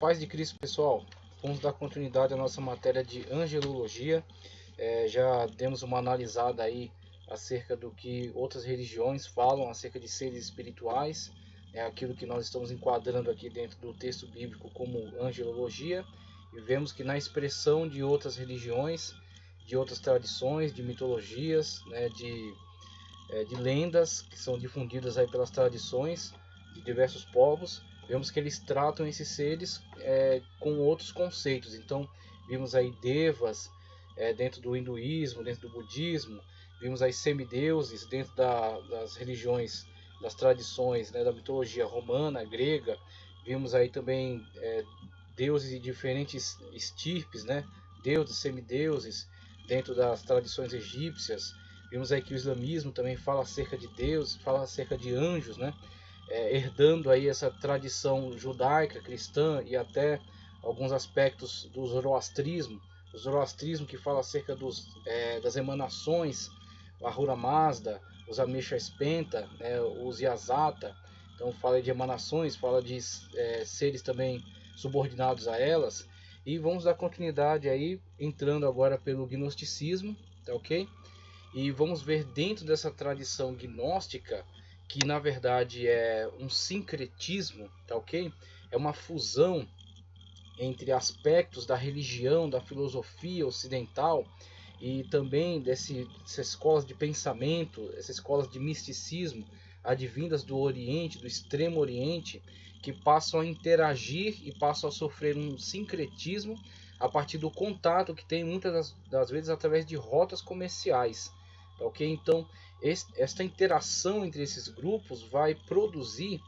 Paz de Cristo, pessoal. Vamos dar continuidade à nossa matéria de angelologia. Já demos uma analisada aí acerca do que outras religiões falam acerca de seres espirituais. É aquilo que nós estamos enquadrando aqui dentro do texto bíblico como angelologia. E vemos que na expressão de outras religiões, de outras tradições, de mitologias, né, de lendas que são difundidas aí pelas tradições de diversos povos, vemos que eles tratam esses seres com outros conceitos. Então, vimos aí devas dentro do hinduísmo, dentro do budismo, vimos aí semideuses dentro das religiões, das tradições, né, da mitologia romana, grega. Vimos aí também deuses de diferentes estirpes, né, deuses, semideuses dentro das tradições egípcias. Vimos aí que o islamismo também fala acerca de Deus, fala acerca de anjos, né? Herdando aí essa tradição judaica, cristã e até alguns aspectos do zoroastrismo. O zoroastrismo que fala acerca das emanações, o Ahura Mazda, os Amesha Spenta, né, os Yasata. Então fala de emanações, fala de seres também subordinados a elas. E vamos dar continuidade aí, entrando agora pelo gnosticismo, tá ok? E vamos ver dentro dessa tradição gnóstica, que na verdade é um sincretismo, tá ok? É uma fusão entre aspectos da religião, da filosofia ocidental e também dessas escolas de pensamento, essas escolas de misticismo advindas do Oriente, do Extremo Oriente, que passam a interagir e passam a sofrer um sincretismo a partir do contato que tem muitas das vezes através de rotas comerciais. Ok? Então, esta interação entre esses grupos vai produzir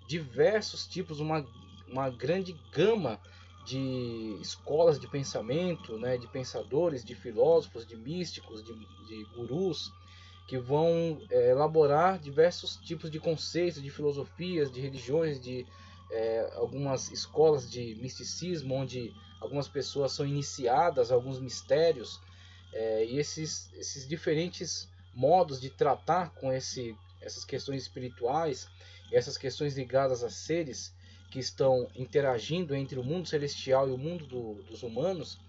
diversos tipos, uma grande gama de escolas de pensamento, né, de pensadores, de filósofos, de místicos, de gurus, que vão elaborar diversos tipos de conceitos, de filosofias, de religiões, de algumas escolas de misticismo, onde algumas pessoas são iniciadas a alguns mistérios. E esses diferentes modos de tratar com essas questões espirituais, essas questões ligadas a seres que estão interagindo entre o mundo celestial e o mundo dos humanos,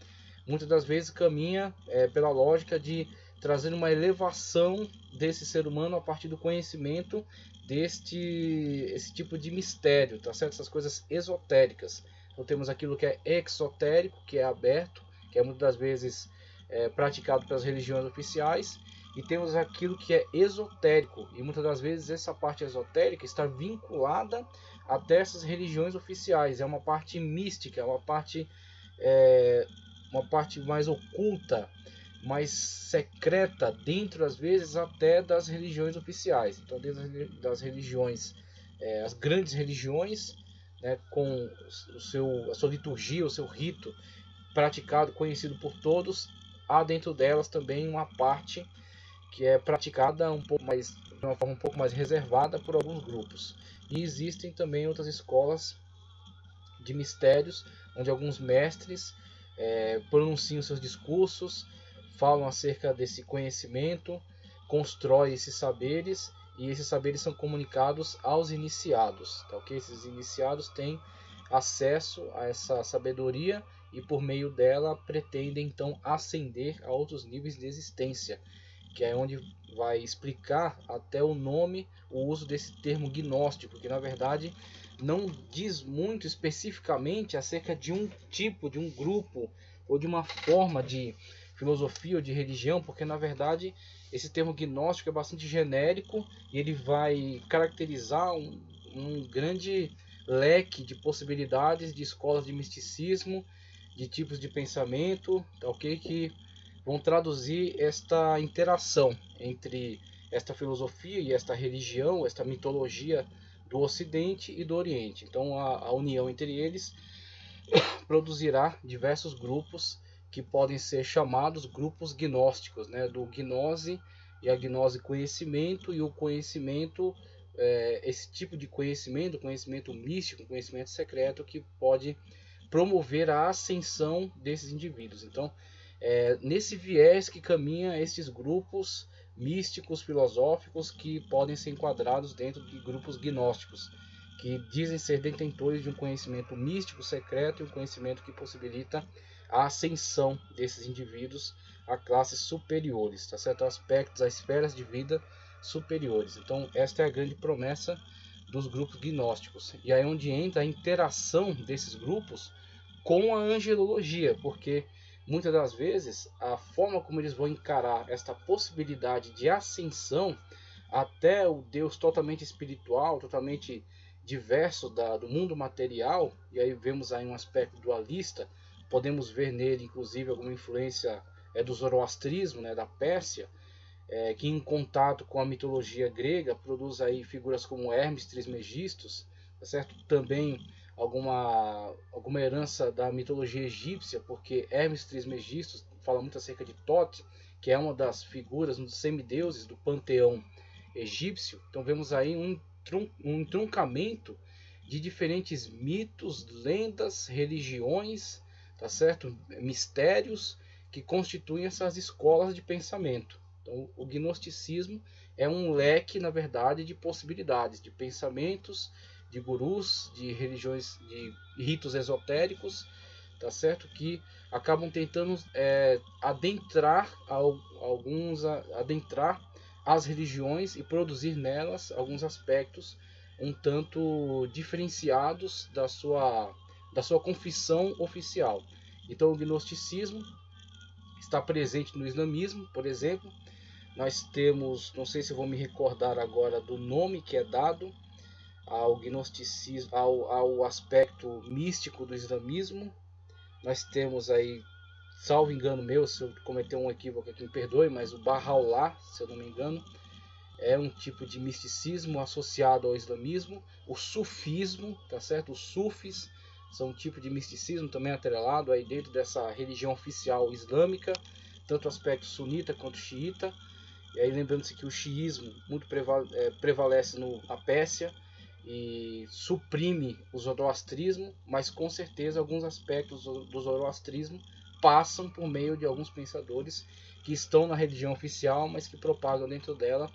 muitas das vezes caminha pela lógica de trazer uma elevação desse ser humano a partir do conhecimento esse tipo de mistério, tá certo? Essas coisas esotéricas. Então temos aquilo que é exotérico, que é aberto, que é muitas das vezes praticado pelas religiões oficiais, e temos aquilo que é esotérico, e muitas das vezes essa parte esotérica está vinculada até essas religiões oficiais. É uma parte mística, é uma parte mais oculta, mais secreta, dentro às vezes até das religiões oficiais. Então, dentro das religiões, as grandes religiões, né, com a sua liturgia, o seu rito praticado, conhecido por todos, há dentro delas também uma parte que é praticada de uma forma um pouco mais reservada por alguns grupos. E existem também outras escolas de mistérios, onde alguns mestres pronunciam seus discursos, falam acerca desse conhecimento, constroem esses saberes, e esses saberes são comunicados aos iniciados. Tá, okay? Esses iniciados têm acesso a essa sabedoria e por meio dela pretendem então ascender a outros níveis de existência, que é onde vai explicar até o nome, o uso desse termo gnóstico, que na verdade não diz muito especificamente acerca de um tipo, de um grupo ou de uma forma de filosofia ou de religião, porque na verdade esse termo gnóstico é bastante genérico e ele vai caracterizar um grande leque de possibilidades de escolas de misticismo, de tipos de pensamento, tá, ok? Que vão traduzir esta interação entre esta filosofia e esta religião, esta mitologia do Ocidente e do Oriente. Então a união entre eles produzirá diversos grupos que podem ser chamados grupos gnósticos, né? Do gnose e a gnose conhecimento, e o conhecimento, esse tipo de conhecimento místico, conhecimento secreto, que pode promover a ascensão desses indivíduos. Então, nesse viés que caminha esses grupos místicos, filosóficos, que podem ser enquadrados dentro de grupos gnósticos, que dizem ser detentores de um conhecimento místico secreto e um conhecimento que possibilita a ascensão desses indivíduos a classes superiores, tá certo? Aspectos, a esferas de vida superiores. Então, esta é a grande promessa dos grupos gnósticos. E aí é onde entra a interação desses grupos com a angelologia, porque muitas das vezes a forma como eles vão encarar esta possibilidade de ascensão até o Deus totalmente espiritual, totalmente diverso do mundo material, e aí vemos aí um aspecto dualista, podemos ver nele inclusive alguma influência do zoroastrismo, da Pérsia, que em contato com a mitologia grega produz aí figuras como Hermes Trismegistus, tá certo? Também alguma herança da mitologia egípcia, porque Hermes Trismegistus fala muito acerca de Thoth, que é uma das figuras, um dos semideuses do panteão egípcio. Então vemos aí um entroncamento de diferentes mitos, lendas, religiões, tá certo? Mistérios que constituem essas escolas de pensamento. Então, o gnosticismo é um leque, na verdade, de possibilidades, de pensamentos, de gurus, de religiões, de ritos esotéricos, tá certo? Que acabam tentando adentrar as religiões e produzir nelas alguns aspectos um tanto diferenciados da sua confissão oficial. Então, o gnosticismo está presente no islamismo, por exemplo. Nós temos, não sei se vou me recordar agora do nome que é dado ao gnosticismo, ao aspecto místico do islamismo. Nós temos aí, salvo engano meu, se eu cometer um equívoco aqui, me perdoe, mas o Bahá'u'lláh, se eu não me engano, é um tipo de misticismo associado ao islamismo. O sufismo, tá certo? Os sufis são um tipo de misticismo também atrelado aí dentro dessa religião oficial islâmica, tanto o aspecto sunita quanto xiita. E aí lembrando-se que o xiismo muito prevalece na Pérsia e suprime o zoroastrismo, mas com certeza alguns aspectos do zoroastrismo passam por meio de alguns pensadores que estão na religião oficial, mas que propagam dentro dela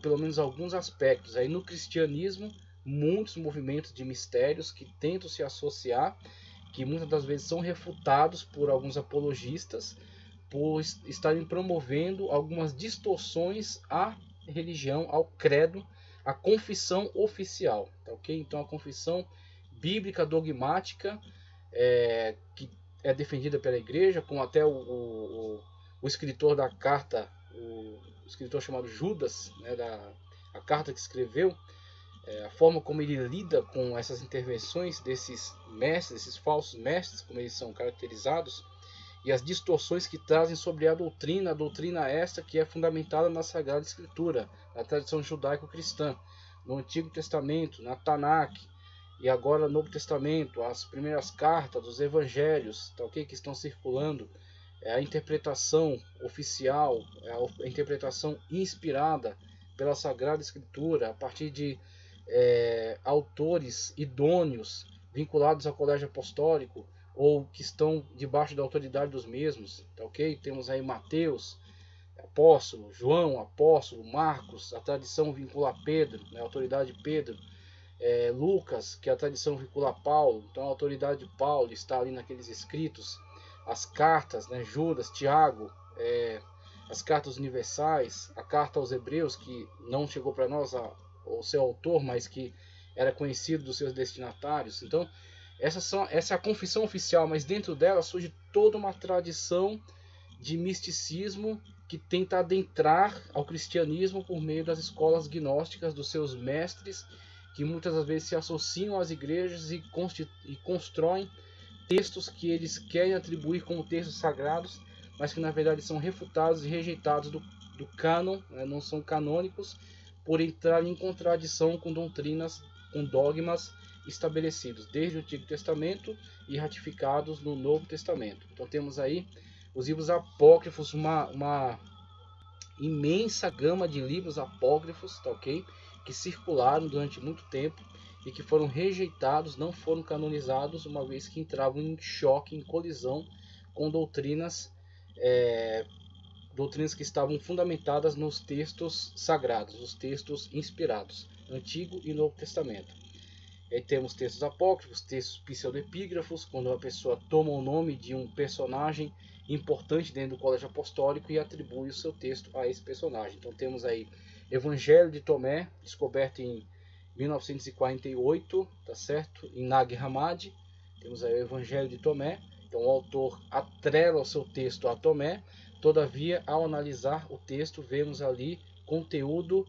pelo menos alguns aspectos. Aí no cristianismo, muitos movimentos de mistérios que tentam se associar, que muitas das vezes são refutados por alguns apologistas, por estarem promovendo algumas distorções à religião, ao credo, à confissão oficial, tá ok? Então a confissão bíblica dogmática que é defendida pela igreja, como até o escritor da carta, o escritor chamado Judas, a carta que escreveu, a forma como ele lida com essas intervenções desses mestres, esses falsos mestres, como eles são caracterizados, e as distorções que trazem sobre a doutrina esta que é fundamentada na Sagrada Escritura, na tradição judaico-cristã, no Antigo Testamento, na Tanakh, e agora no Novo Testamento, as primeiras cartas dos evangelhos, tá, okay, que estão circulando, a interpretação oficial, a interpretação inspirada pela Sagrada Escritura, a partir de autores idôneos vinculados ao colégio apostólico, ou que estão debaixo da autoridade dos mesmos, tá ok? Temos aí Mateus, apóstolo, João, apóstolo, Marcos, a tradição vincula a Pedro, a autoridade de Pedro, Lucas, que a tradição vincula a Paulo, então a autoridade de Paulo está ali naqueles escritos, as cartas, Judas, Tiago, as cartas universais, a carta aos Hebreus, que não chegou para nós o seu autor, mas que era conhecido dos seus destinatários. Então, essa é a confissão oficial, mas dentro dela surge toda uma tradição de misticismo que tenta adentrar ao cristianismo por meio das escolas gnósticas dos seus mestres, que muitas das vezes se associam às igrejas e constroem textos que eles querem atribuir como textos sagrados, mas que na verdade são refutados e rejeitados do cânon, não são canônicos, por entrar em contradição com doutrinas, com dogmas estabelecidos desde o Antigo Testamento e ratificados no Novo Testamento. Então temos aí os livros apócrifos, uma imensa gama de livros apócrifos, tá ok? Que circularam durante muito tempo e que foram rejeitados, não foram canonizados, uma vez que entravam em choque, em colisão com doutrinas que estavam fundamentadas nos textos sagrados, nos textos inspirados, Antigo e Novo Testamento. Aí temos textos apócrifos, textos pseudoepígrafos, quando a pessoa toma o nome de um personagem importante dentro do colégio apostólico e atribui o seu texto a esse personagem. Então temos aí Evangelho de Tomé, descoberto em 1948, tá certo? Em Nag Hammadi. Temos aí o Evangelho de Tomé. Então o autor atrela o seu texto a Tomé. Todavia, ao analisar o texto, vemos ali conteúdo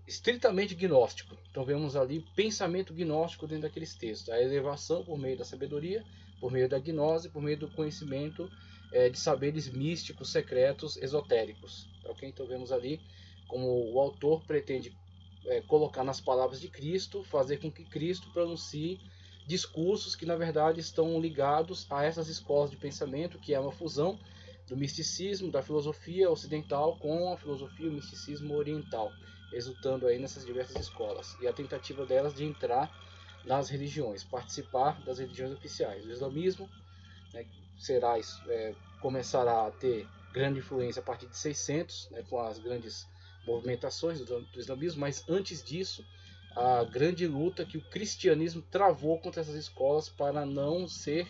estritamente gnóstico. Então vemos ali pensamento gnóstico dentro daqueles textos. A elevação por meio da sabedoria, por meio da gnose, por meio do conhecimento de saberes místicos, secretos, esotéricos. Okay? Então vemos ali como o autor pretende colocar nas palavras de Cristo, fazer com que Cristo pronuncie discursos que na verdade estão ligados a essas escolas de pensamento, que é uma fusão do misticismo, da filosofia ocidental com a filosofia e o misticismo oriental, resultando aí nessas diversas escolas. E a tentativa delas de entrar nas religiões, participar das religiões oficiais. O islamismo, né, começará a ter grande influência a partir de 600, né, com as grandes movimentações do islamismo, mas antes disso, a grande luta que o cristianismo travou contra essas escolas para não ser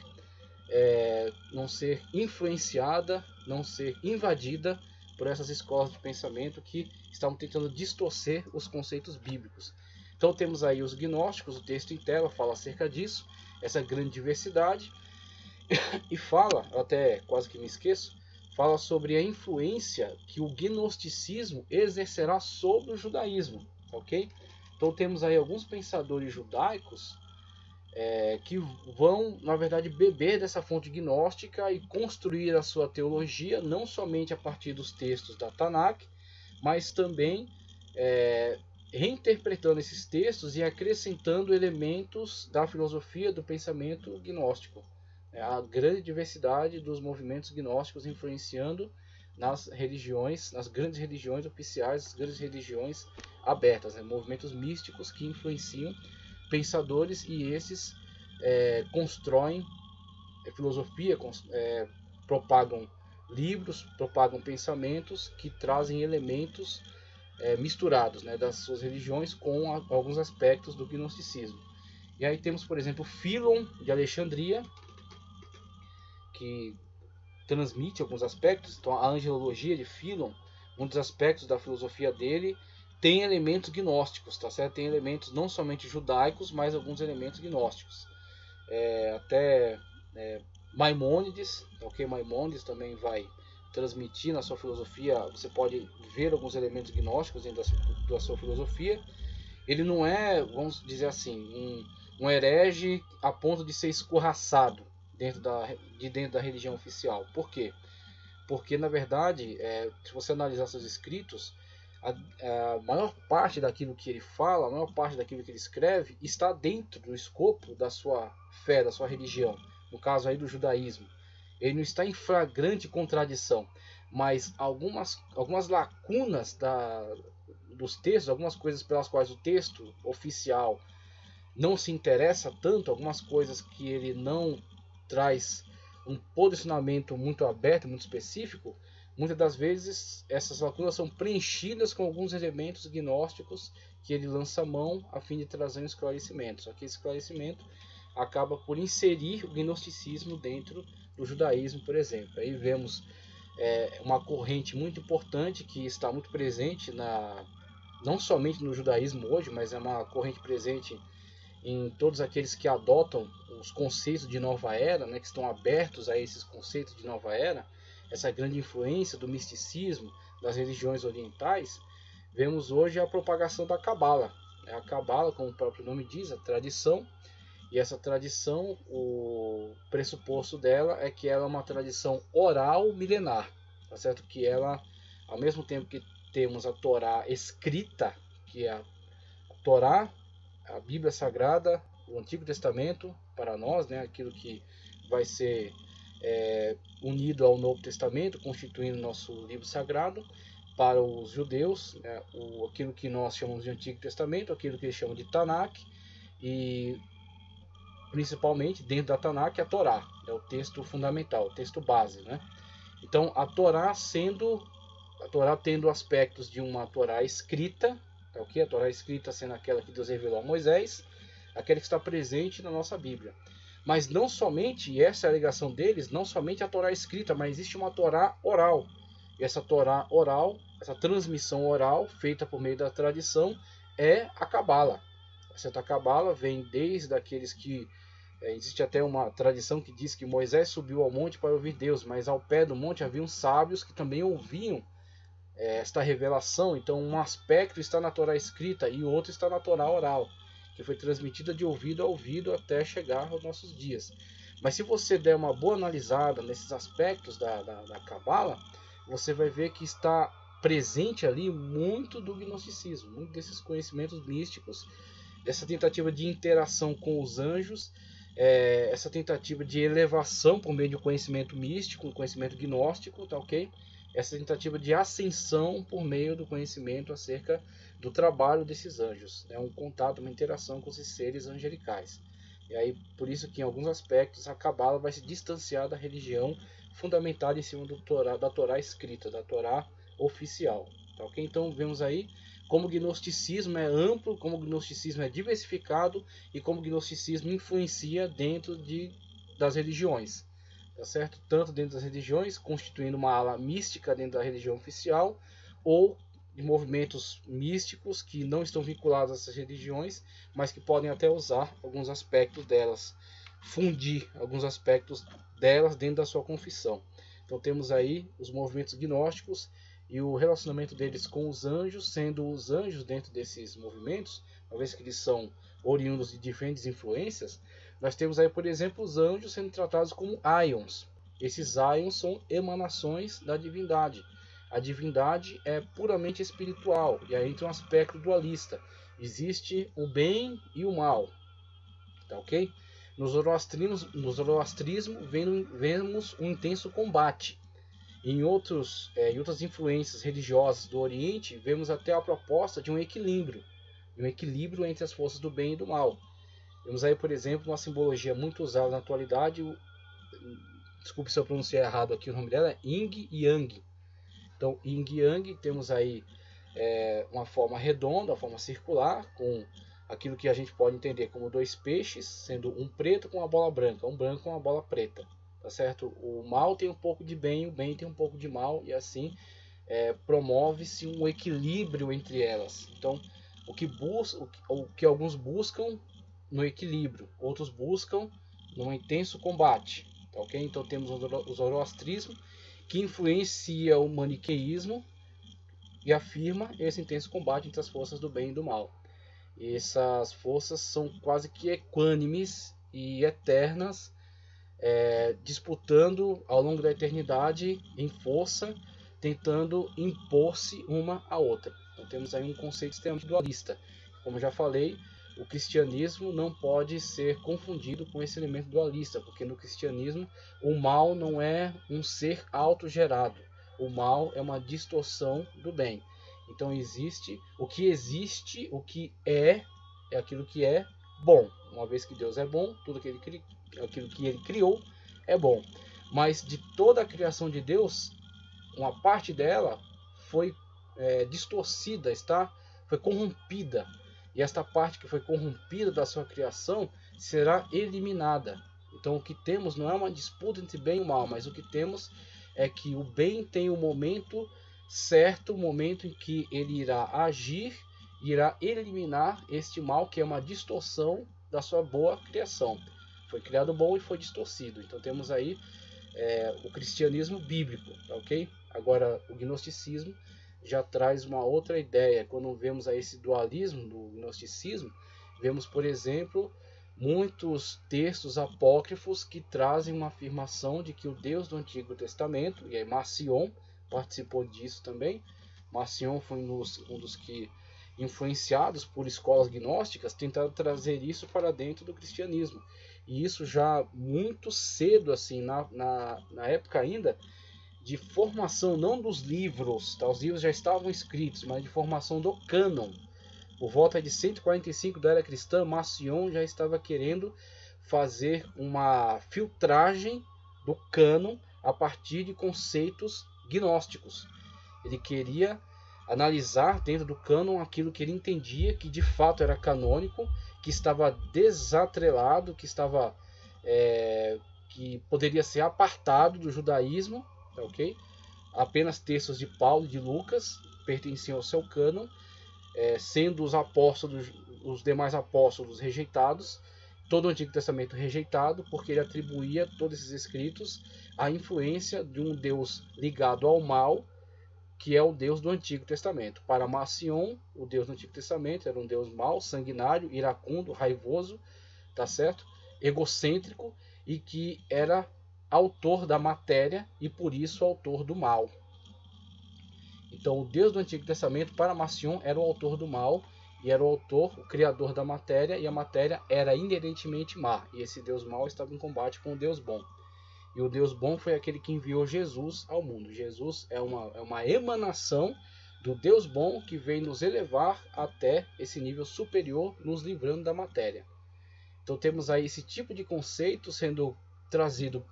influenciada, não ser invadida por essas escolas de pensamento que estavam tentando distorcer os conceitos bíblicos. Então temos aí os gnósticos, o texto em tela fala acerca disso, essa grande diversidade, e fala, até quase que me esqueço, fala sobre a influência que o gnosticismo exercerá sobre o judaísmo, ok? Então temos aí alguns pensadores judaicos que vão, na verdade, beber dessa fonte gnóstica e construir a sua teologia, não somente a partir dos textos da Tanakh, mas também reinterpretando esses textos e acrescentando elementos da filosofia do pensamento gnóstico. A grande diversidade dos movimentos gnósticos influenciando nas religiões, nas grandes religiões oficiais, as grandes religiões abertas, né? Movimentos místicos que influenciam pensadores, e esses constroem filosofia, propagam livros, propagam pensamentos que trazem elementos misturados, né, das suas religiões com alguns aspectos do gnosticismo. E aí temos, por exemplo, Philon de Alexandria, que transmite alguns aspectos. Então a angelologia de Philon, um dos aspectos da filosofia dele, tem elementos gnósticos, tá certo? Tem elementos não somente judaicos, mas alguns elementos gnósticos. Maimônides, ok? Maimônides também vai transmitir na sua filosofia. Você pode ver alguns elementos gnósticos dentro da sua filosofia. Ele não é, vamos dizer assim, um herege a ponto de ser escorraçado dentro da religião oficial. Por quê? Porque, na verdade, se você analisar seus escritos, a maior parte daquilo que ele fala, a maior parte daquilo que ele escreve, está dentro do escopo da sua fé, da sua religião. No caso aí do judaísmo. Ele não está em flagrante contradição, mas algumas lacunas dos textos, algumas coisas pelas quais o texto oficial não se interessa tanto, algumas coisas que ele não traz um posicionamento muito aberto, muito específico, muitas das vezes essas lacunas são preenchidas com alguns elementos gnósticos que ele lança a mão a fim de trazer um esclarecimento. Só que esse esclarecimento acaba por inserir o gnosticismo dentro do judaísmo, por exemplo. Aí vemos uma corrente muito importante que está muito presente não somente no judaísmo hoje, mas é uma corrente presente em todos aqueles que adotam os conceitos de nova era, né, que estão abertos a esses conceitos de nova era, essa grande influência do misticismo, das religiões orientais. Vemos hoje a propagação da Cabala. A Cabala, como o próprio nome diz, a tradição, e essa tradição, o pressuposto dela é que ela é uma tradição oral milenar, tá certo? Que ela, ao mesmo tempo que temos a Torá escrita, que é a Torá, a Bíblia Sagrada, o Antigo Testamento para nós, né, aquilo que vai ser unido ao Novo Testamento, constituindo nosso livro sagrado. Para os judeus, né, aquilo que nós chamamos de Antigo Testamento, aquilo que eles chamam de Tanakh, e principalmente dentro da Tanakh a Torá, é o texto fundamental, o texto base, né? Então a Torá tendo aspectos de uma Torá escrita, tá, okay? A Torá escrita sendo aquela que Deus revelou a Moisés, aquele que está presente na nossa Bíblia. Mas não somente, e essa é a alegação deles, não somente a Torá escrita, mas existe uma Torá oral. E essa Torá oral, essa transmissão oral, feita por meio da tradição, é a Cabala. Essa Cabala vem desde aqueles que... existe até uma tradição que diz que Moisés subiu ao monte para ouvir Deus, mas ao pé do monte haviam sábios que também ouviam esta revelação. Então um aspecto está na Torá escrita e o outro está na Torá oral, que foi transmitida de ouvido a ouvido até chegar aos nossos dias. Mas se você der uma boa analisada nesses aspectos da Cabala, você vai ver que está presente ali muito do gnosticismo, muito desses conhecimentos místicos, essa tentativa de interação com os anjos, essa tentativa de elevação por meio de conhecimento místico, um conhecimento gnóstico, tá ok? Essa tentativa de ascensão por meio do conhecimento acerca do trabalho desses anjos, um contato, uma interação com esses seres angelicais. E aí, por isso que em alguns aspectos a Cabala vai se distanciar da religião fundamentada em cima da Torá escrita, da Torá oficial. Tá ok? Então vemos aí como o gnosticismo é amplo, como o gnosticismo é diversificado e como o gnosticismo influencia dentro das religiões. Tá certo? Tanto dentro das religiões, constituindo uma ala mística dentro da religião oficial, ou de movimentos místicos que não estão vinculados a essas religiões, mas que podem até usar alguns aspectos delas, fundir alguns aspectos delas dentro da sua confissão. Então temos aí os movimentos gnósticos e o relacionamento deles com os anjos, sendo os anjos dentro desses movimentos, uma vez que eles são oriundos de diferentes influências, nós temos aí, por exemplo, os anjos sendo tratados como aions. Esses aions são emanações da divindade. A divindade é puramente espiritual, e aí entra um aspecto dualista. Existe o bem e o mal. Tá ok? No zoroastrismo vemos um intenso combate. Em outras influências religiosas do Oriente, vemos até a proposta de um equilíbrio entre as forças do bem e do mal. Vemos aí, por exemplo, uma simbologia muito usada na atualidade, desculpe se eu pronunciar errado aqui o nome dela, é Yin e Yang. Então, Yin e Yang, temos aí uma forma redonda, uma forma circular, com aquilo que a gente pode entender como dois peixes, sendo um preto com uma bola branca, um branco com uma bola preta. Tá certo? O mal tem um pouco de bem, o bem tem um pouco de mal, e assim promove-se um equilíbrio entre elas. Então, o que alguns buscam no equilíbrio, outros buscam num intenso combate. Tá ok? Então temos o zoroastrismo, que influencia o maniqueísmo e afirma esse intenso combate entre as forças do bem e do mal. E essas forças são quase que equânimes e eternas, disputando ao longo da eternidade em força, tentando impor-se uma à outra. Então temos aí um conceito extremamente dualista. Como já falei, o cristianismo não pode ser confundido com esse elemento dualista, porque no cristianismo o mal não é um ser autogerado. O mal é uma distorção do bem. Então existe, o que é aquilo que é bom. Uma vez que Deus é bom, tudo aquilo que ele criou é bom. Mas de toda a criação de Deus, uma parte dela foi distorcida, foi corrompida. E esta parte que foi corrompida da sua criação será eliminada. Então o que temos não é uma disputa entre bem e mal, mas o que temos é que o bem tem o momento certo, o momento em que ele irá agir, irá eliminar este mal, que é uma distorção da sua boa criação. Foi criado bom e foi distorcido. Então temos aí o cristianismo bíblico, tá ok? Agora o gnosticismo já traz uma outra ideia. Quando vemos aí esse dualismo do gnosticismo, vemos, por exemplo, muitos textos apócrifos que trazem uma afirmação de que o Deus do Antigo Testamento, e aí Marcion participou disso também. Marcion foi um dos que, influenciados por escolas gnósticas, tentaram trazer isso para dentro do cristianismo. E isso já muito cedo, assim, na época ainda de formação, não dos livros, tá? Os livros já estavam escritos, mas de formação do cânon. Por volta de 145 da era cristã, Marcion já estava querendo fazer uma filtragem do cânon a partir de conceitos gnósticos. Ele queria analisar dentro do cânon aquilo que ele entendia que de fato era canônico, que estava desatrelado, que poderia ser apartado do judaísmo, tá, ok? Apenas textos de Paulo e de Lucas pertenciam ao seu cânon, sendo os demais apóstolos rejeitados, todo o Antigo Testamento rejeitado, porque ele atribuía todos esses escritos à influência de um Deus ligado ao mal, que é o Deus do Antigo Testamento. Para Marcion, o Deus do Antigo Testamento era um Deus mau, sanguinário, iracundo, raivoso, tá certo? Egocêntrico, e que era autor da matéria e por isso autor do mal. Então o Deus do Antigo Testamento para Marcion era o autor do mal e era o criador da matéria, e a matéria era inerentemente má, e esse Deus mau estava em combate com o Deus bom. E o Deus bom foi aquele que enviou Jesus ao mundo. Jesus é uma emanação do Deus bom que vem nos elevar até esse nível superior, nos livrando da matéria. Então temos aí esse tipo de conceito sendo trazido,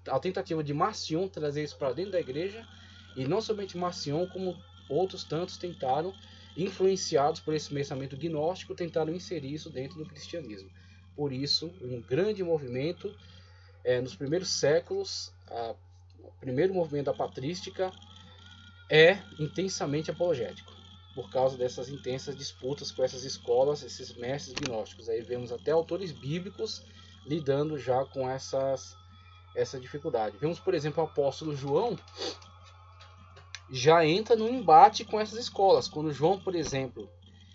a tentativa de Marcion trazer isso para dentro da igreja, e não somente Marcion, como outros tantos tentaram, influenciados por esse pensamento gnóstico, tentaram inserir isso dentro do cristianismo. Por isso, um grande movimento nos primeiros séculos, o primeiro movimento da patrística é intensamente apologético, por causa dessas intensas disputas com essas escolas, esses mestres gnósticos. Aí vemos até autores bíblicos lidando já com essa dificuldade. Vemos, por exemplo, o apóstolo João já entra no embate com essas escolas. Quando João, por exemplo,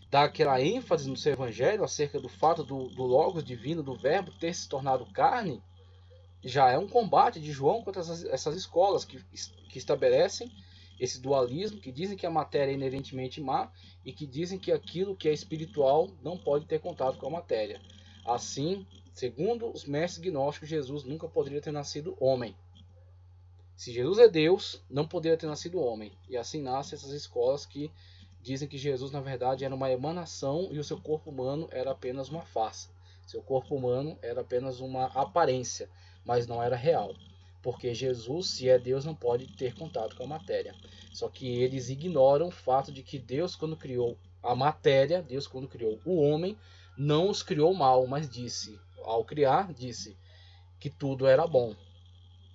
dá aquela ênfase no seu evangelho acerca do fato do Logos divino, do verbo ter se tornado carne, já é um combate de João contra essas escolas que estabelecem esse dualismo, que dizem que a matéria é inerentemente má e que dizem que aquilo que é espiritual não pode ter contato com a matéria. Assim, segundo os mestres gnósticos, Jesus nunca poderia ter nascido homem. Se Jesus é Deus, não poderia ter nascido homem. E assim nascem essas escolas que dizem que Jesus, na verdade, era uma emanação e o seu corpo humano era apenas uma farsa. Seu corpo humano era apenas uma aparência, mas não era real. Porque Jesus, se é Deus, não pode ter contato com a matéria. Só que eles ignoram o fato de que Deus, quando criou a matéria, Deus, quando criou o homem, não os criou mal, mas ao criar, disse que tudo era bom.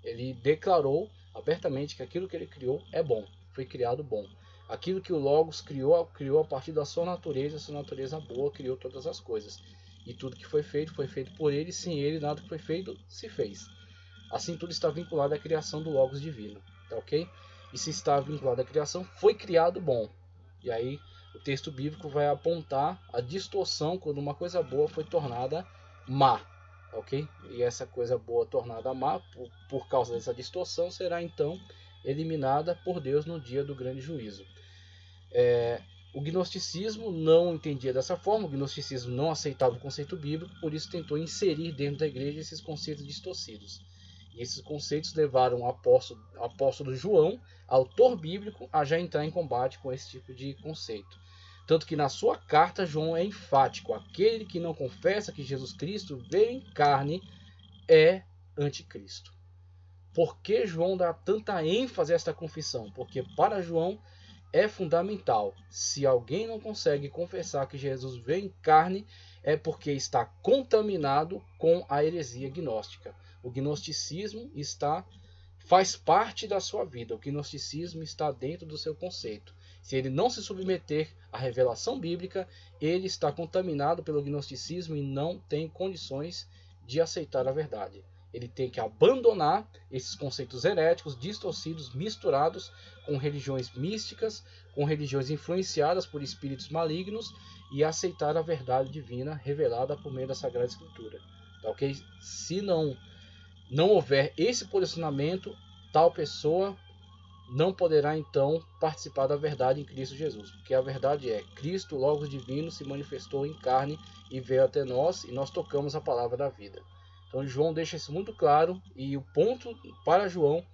Ele declarou abertamente que aquilo que ele criou é bom, foi criado bom. Aquilo que o Logos criou a partir da sua natureza boa, criou todas as coisas. E tudo que foi feito por ele, sem ele nada que foi feito se fez. Assim tudo está vinculado à criação do Logos divino, tá ok? E se está vinculado à criação, foi criado bom. E aí o texto bíblico vai apontar a distorção quando uma coisa boa foi tornada má, ok? E essa coisa boa tornada má, por causa dessa distorção, será então eliminada por Deus no dia do grande juízo. O gnosticismo não entendia dessa forma, o gnosticismo não aceitava o conceito bíblico, por isso tentou inserir dentro da igreja esses conceitos distorcidos. E esses conceitos levaram o apóstolo João, autor bíblico, a já entrar em combate com esse tipo de conceito. Tanto que na sua carta João é enfático: aquele que não confessa que Jesus Cristo veio em carne é anticristo. Por que João dá tanta ênfase a esta confissão? Porque para João é fundamental. Se alguém não consegue confessar que Jesus veio em carne, é porque está contaminado com a heresia gnóstica. O gnosticismo faz parte da sua vida. O gnosticismo está dentro do seu conceito. Se ele não se submeter à revelação bíblica, ele está contaminado pelo gnosticismo e não tem condições de aceitar a verdade. Ele tem que abandonar esses conceitos heréticos, distorcidos, misturados com religiões místicas, com religiões influenciadas por espíritos malignos, e aceitar a verdade divina revelada por meio da Sagrada Escritura. Tá, ok? Se não houver esse posicionamento, tal pessoa não poderá então participar da verdade em Cristo Jesus. Porque a verdade é: Cristo, o Logos divino, se manifestou em carne e veio até nós, e nós tocamos a palavra da vida. Então João deixa isso muito claro, e o ponto para João,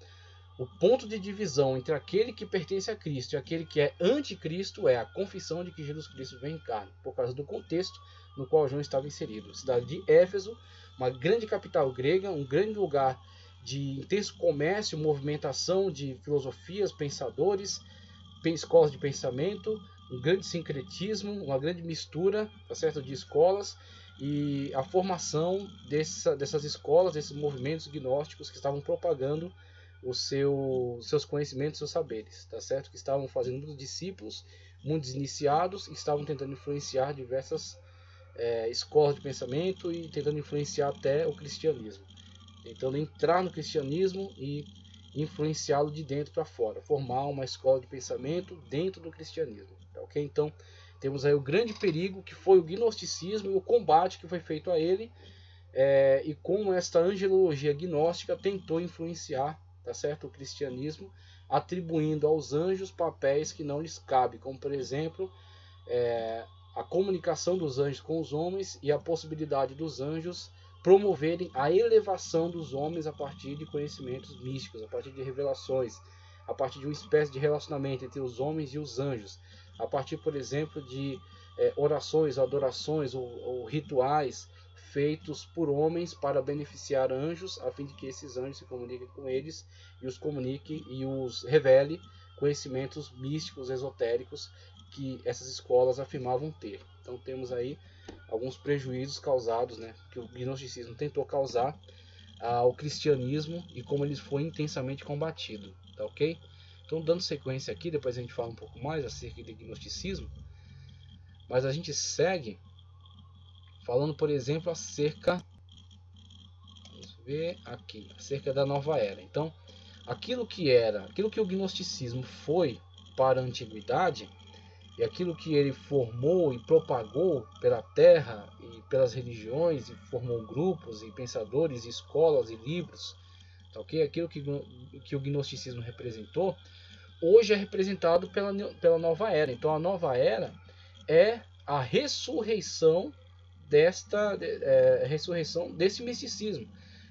o ponto de divisão entre aquele que pertence a Cristo e aquele que é anticristo é a confissão de que Jesus Cristo vem em carne, por causa do contexto no qual João estava inserido. A cidade de Éfeso, uma grande capital grega, um grande lugar de intenso comércio, movimentação de filosofias, pensadores, escolas de pensamento, um grande sincretismo, uma grande mistura, tá certo, de escolas. e a formação dessas escolas, desses movimentos gnósticos que estavam propagando seus conhecimentos, seus saberes, tá certo? Que estavam fazendo muitos discípulos, muitos iniciados, e estavam tentando influenciar diversas escolas de pensamento e tentando influenciar até o cristianismo, tentando entrar no cristianismo e influenciá-lo de dentro para fora, formar uma escola de pensamento dentro do cristianismo, tá ok? Então temos aí o grande perigo que foi o gnosticismo e o combate que foi feito a ele, e como esta angelologia gnóstica tentou influenciar, tá certo, o cristianismo, atribuindo aos anjos papéis que não lhes cabem, como por exemplo a comunicação dos anjos com os homens e a possibilidade dos anjos promoverem a elevação dos homens a partir de conhecimentos místicos, a partir de revelações, a partir de uma espécie de relacionamento entre os homens e os anjos, a partir, por exemplo, de orações, adorações ou rituais feitos por homens para beneficiar anjos, a fim de que esses anjos se comuniquem com eles e os comuniquem e os revele conhecimentos místicos, esotéricos, que essas escolas afirmavam ter. Então temos aí alguns prejuízos causados, né, que o gnosticismo tentou causar ao cristianismo e como ele foi intensamente combatido, tá ok? Então dando sequência aqui, depois a gente fala um pouco mais acerca do gnosticismo, mas a gente segue falando, por exemplo, acerca da nova era. Então, aquilo que o gnosticismo foi para a antiguidade, e aquilo que ele formou e propagou pela terra e pelas religiões, e formou grupos e pensadores, e escolas e livros, tá ok? Aquilo que o gnosticismo representou, hoje é representado pela nova era. Então a nova era é a ressurreição desse misticismo,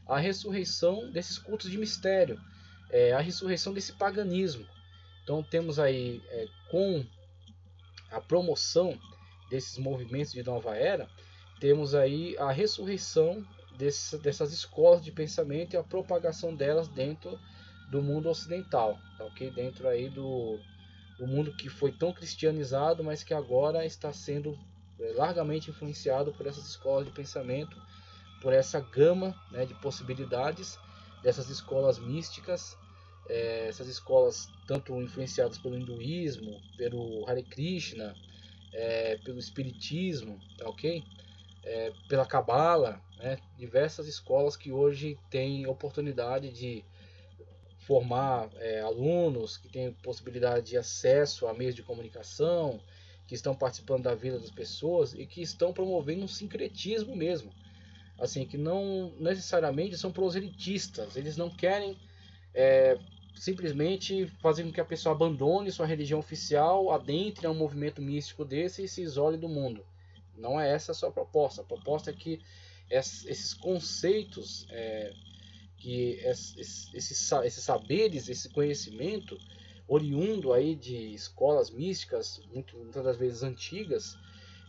a ressurreição desses cultos de mistério, a ressurreição desse paganismo. Então temos aí, com a promoção desses movimentos de nova era, temos aí a ressurreição dessas escolas de pensamento e a propagação delas dentro do mundo ocidental, tá ok? Dentro aí do mundo que foi tão cristianizado, mas que agora está sendo largamente influenciado por essas escolas de pensamento, por essa gama, né, de possibilidades dessas escolas místicas, essas escolas tanto influenciadas pelo hinduísmo, pelo Hare Krishna, pelo espiritismo, tá ok? Pela Cabala, né? Diversas escolas que hoje têm oportunidade de formar alunos, que têm possibilidade de acesso a meios de comunicação, que estão participando da vida das pessoas e que estão promovendo um sincretismo mesmo, assim, que não necessariamente são proselitistas, eles não querem simplesmente fazer com que a pessoa abandone sua religião oficial, adentre a um movimento místico desse e se isole do mundo. Não é essa a sua proposta. A proposta é que esses conceitos, que esses saberes, esse conhecimento oriundo aí de escolas místicas, muitas das vezes antigas,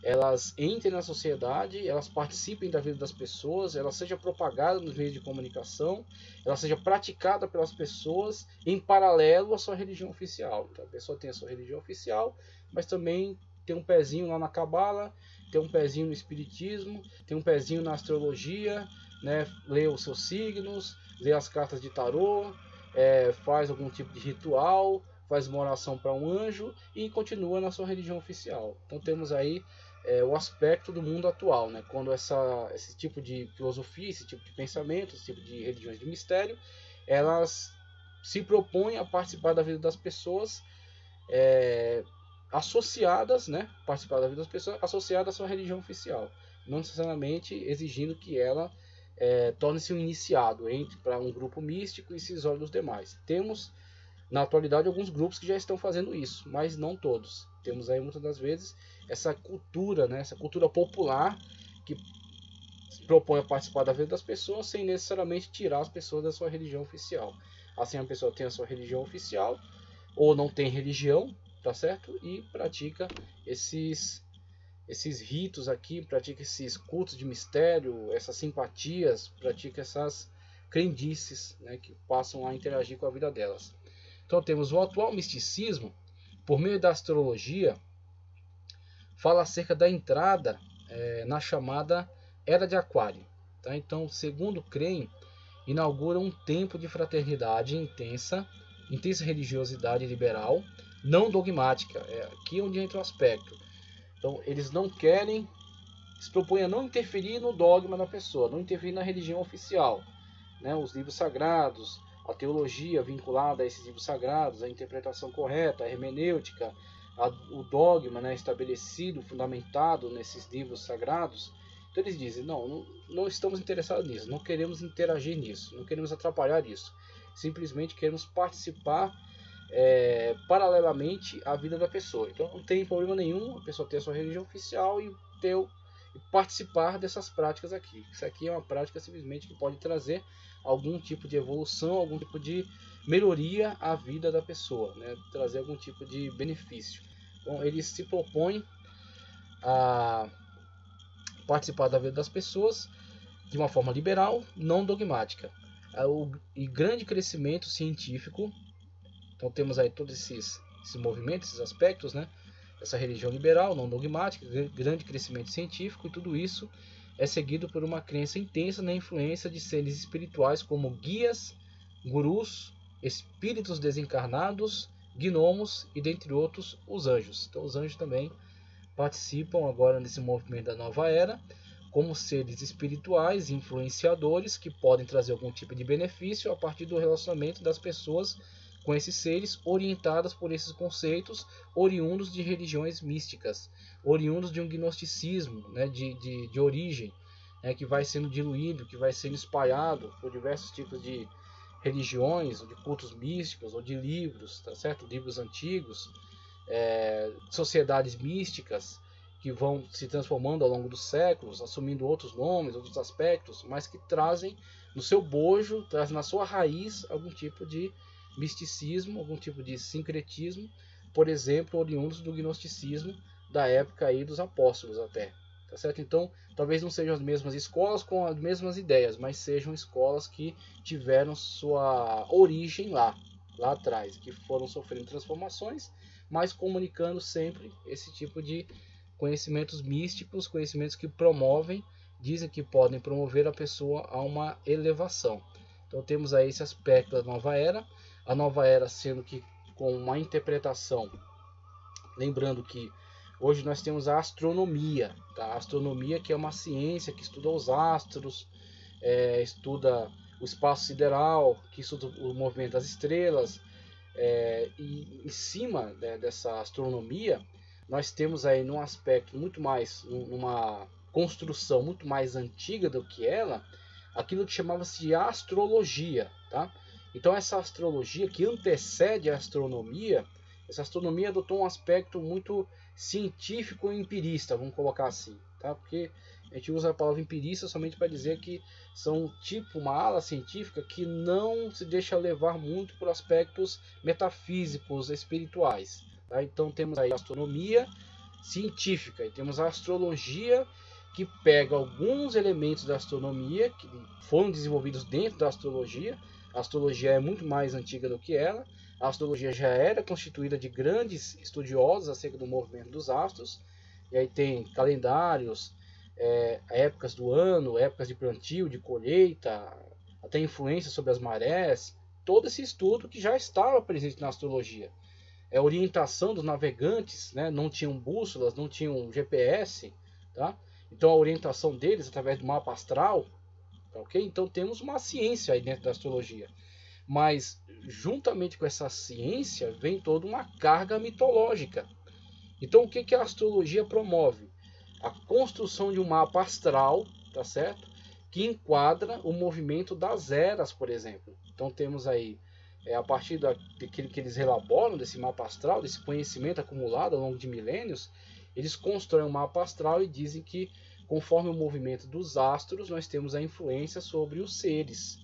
elas entrem na sociedade, elas participem da vida das pessoas, ela seja propagada nos meios de comunicação, ela seja praticada pelas pessoas em paralelo à sua religião oficial. Então a pessoa tem a sua religião oficial, mas também tem um pezinho lá na Cabala, tem um pezinho no espiritismo, tem um pezinho na astrologia, né? Lê os seus signos, lê as cartas de tarô, faz algum tipo de ritual, faz uma oração para um anjo e continua na sua religião oficial. Então temos aí o aspecto do mundo atual, né? Quando esse tipo de filosofia, esse tipo de pensamento, esse tipo de religiões de mistério, elas se propõem a participar da vida das pessoas, associadas, né? Participar da vida das pessoas associadas à sua religião oficial, não necessariamente exigindo que ela torne-se um iniciado, entre para um grupo místico e se isole dos demais. Temos na atualidade alguns grupos que já estão fazendo isso, mas não todos. Temos aí muitas das vezes essa cultura, né, essa cultura popular que se propõe a participar da vida das pessoas sem necessariamente tirar as pessoas da sua religião oficial. Assim, a pessoa tem a sua religião oficial ou não tem religião, tá certo? E pratica esses ritos aqui, pratica esses cultos de mistério, essas simpatias, pratica essas crendices, né, que passam a interagir com a vida delas. Então temos o atual misticismo, por meio da astrologia, fala acerca da entrada na chamada Era de Aquário. Tá? Então, segundo creem, inaugura um tempo de fraternidade intensa religiosidade liberal, não dogmática. É aqui onde entra o aspecto. Então, eles não querem, se propõem a não interferir no dogma da pessoa, não interferir na religião oficial, né? Os livros sagrados, a teologia vinculada a esses livros sagrados, a interpretação correta, a hermenêutica, o dogma, né, estabelecido, fundamentado nesses livros sagrados. Então eles dizem, não estamos interessados nisso, não queremos interagir nisso, não queremos atrapalhar isso. Simplesmente queremos participar paralelamente à vida da pessoa. Então não tem problema nenhum a pessoa ter a sua religião oficial e participar dessas práticas aqui. Isso aqui é uma prática simplesmente que pode trazer algum tipo de evolução, algum tipo de melhoria à vida da pessoa, né? Trazer algum tipo de benefício. Então eles se propõem a participar da vida das pessoas de uma forma liberal, não dogmática. E grande crescimento científico. Então temos aí todos esses movimentos, esses aspectos, né? Essa religião liberal, não dogmática, grande crescimento científico, e tudo isso é seguido por uma crença intensa na influência de seres espirituais como guias, gurus, espíritos desencarnados, gnomos e, dentre outros, os anjos. Então os anjos também participam agora nesse movimento da nova era, como seres espirituais, influenciadores, que podem trazer algum tipo de benefício a partir do relacionamento das pessoas com esses seres, orientadas por esses conceitos oriundos de religiões místicas, oriundos de um gnosticismo, né, de origem, né, que vai sendo diluído, que vai sendo espalhado por diversos tipos de religiões, ou de cultos místicos, ou de livros, tá certo? Livros antigos, sociedades místicas que vão se transformando ao longo dos séculos, assumindo outros nomes, outros aspectos, mas que trazem no seu bojo, trazem na sua raiz algum tipo de misticismo, algum tipo de sincretismo, por exemplo, oriundos do gnosticismo da época aí dos apóstolos até, tá certo? Então, talvez não sejam as mesmas escolas com as mesmas ideias, mas sejam escolas que tiveram sua origem lá atrás, que foram sofrendo transformações, mas comunicando sempre esse tipo de conhecimentos místicos, conhecimentos que promovem, dizem que podem promover a pessoa a uma elevação. Então temos aí esse aspecto da nova era, a nova era sendo que com uma interpretação, lembrando que hoje nós temos a astronomia, tá? A astronomia, que é uma ciência que estuda os astros, estuda o espaço sideral, que estuda o movimento das estrelas, e em cima, né, dessa astronomia, nós temos aí num aspecto muito mais, numa construção muito mais antiga do que ela, aquilo que chamava-se de astrologia, tá? Então essa astrologia que antecede a astronomia, essa astronomia adotou um aspecto muito científico e empirista, vamos colocar assim, tá? Porque a gente usa a palavra empirista somente para dizer que são tipo uma ala científica que não se deixa levar muito por aspectos metafísicos, espirituais, tá? Então temos aí a astronomia científica e temos a astrologia, que pega alguns elementos da astronomia que foram desenvolvidos dentro da astrologia. A astrologia é muito mais antiga do que ela. A astrologia já era constituída de grandes estudiosos acerca do movimento dos astros. E aí tem calendários, épocas do ano, épocas de plantio, de colheita, até influência sobre as marés. Todo esse estudo que já estava presente na astrologia. Orientação dos navegantes, né? Não tinham bússolas, não tinham GPS, tá? Então a orientação deles através do mapa astral, tá, ok? Então temos uma ciência aí dentro da astrologia. Mas juntamente com essa ciência vem toda uma carga mitológica. Então o que a astrologia promove? A construção de um mapa astral, tá certo? Que enquadra o movimento das eras, por exemplo. Então temos aí, a partir daquilo que eles elaboram, desse mapa astral, desse conhecimento acumulado ao longo de milênios, eles constroem um mapa astral e dizem que, conforme o movimento dos astros, nós temos a influência sobre os seres.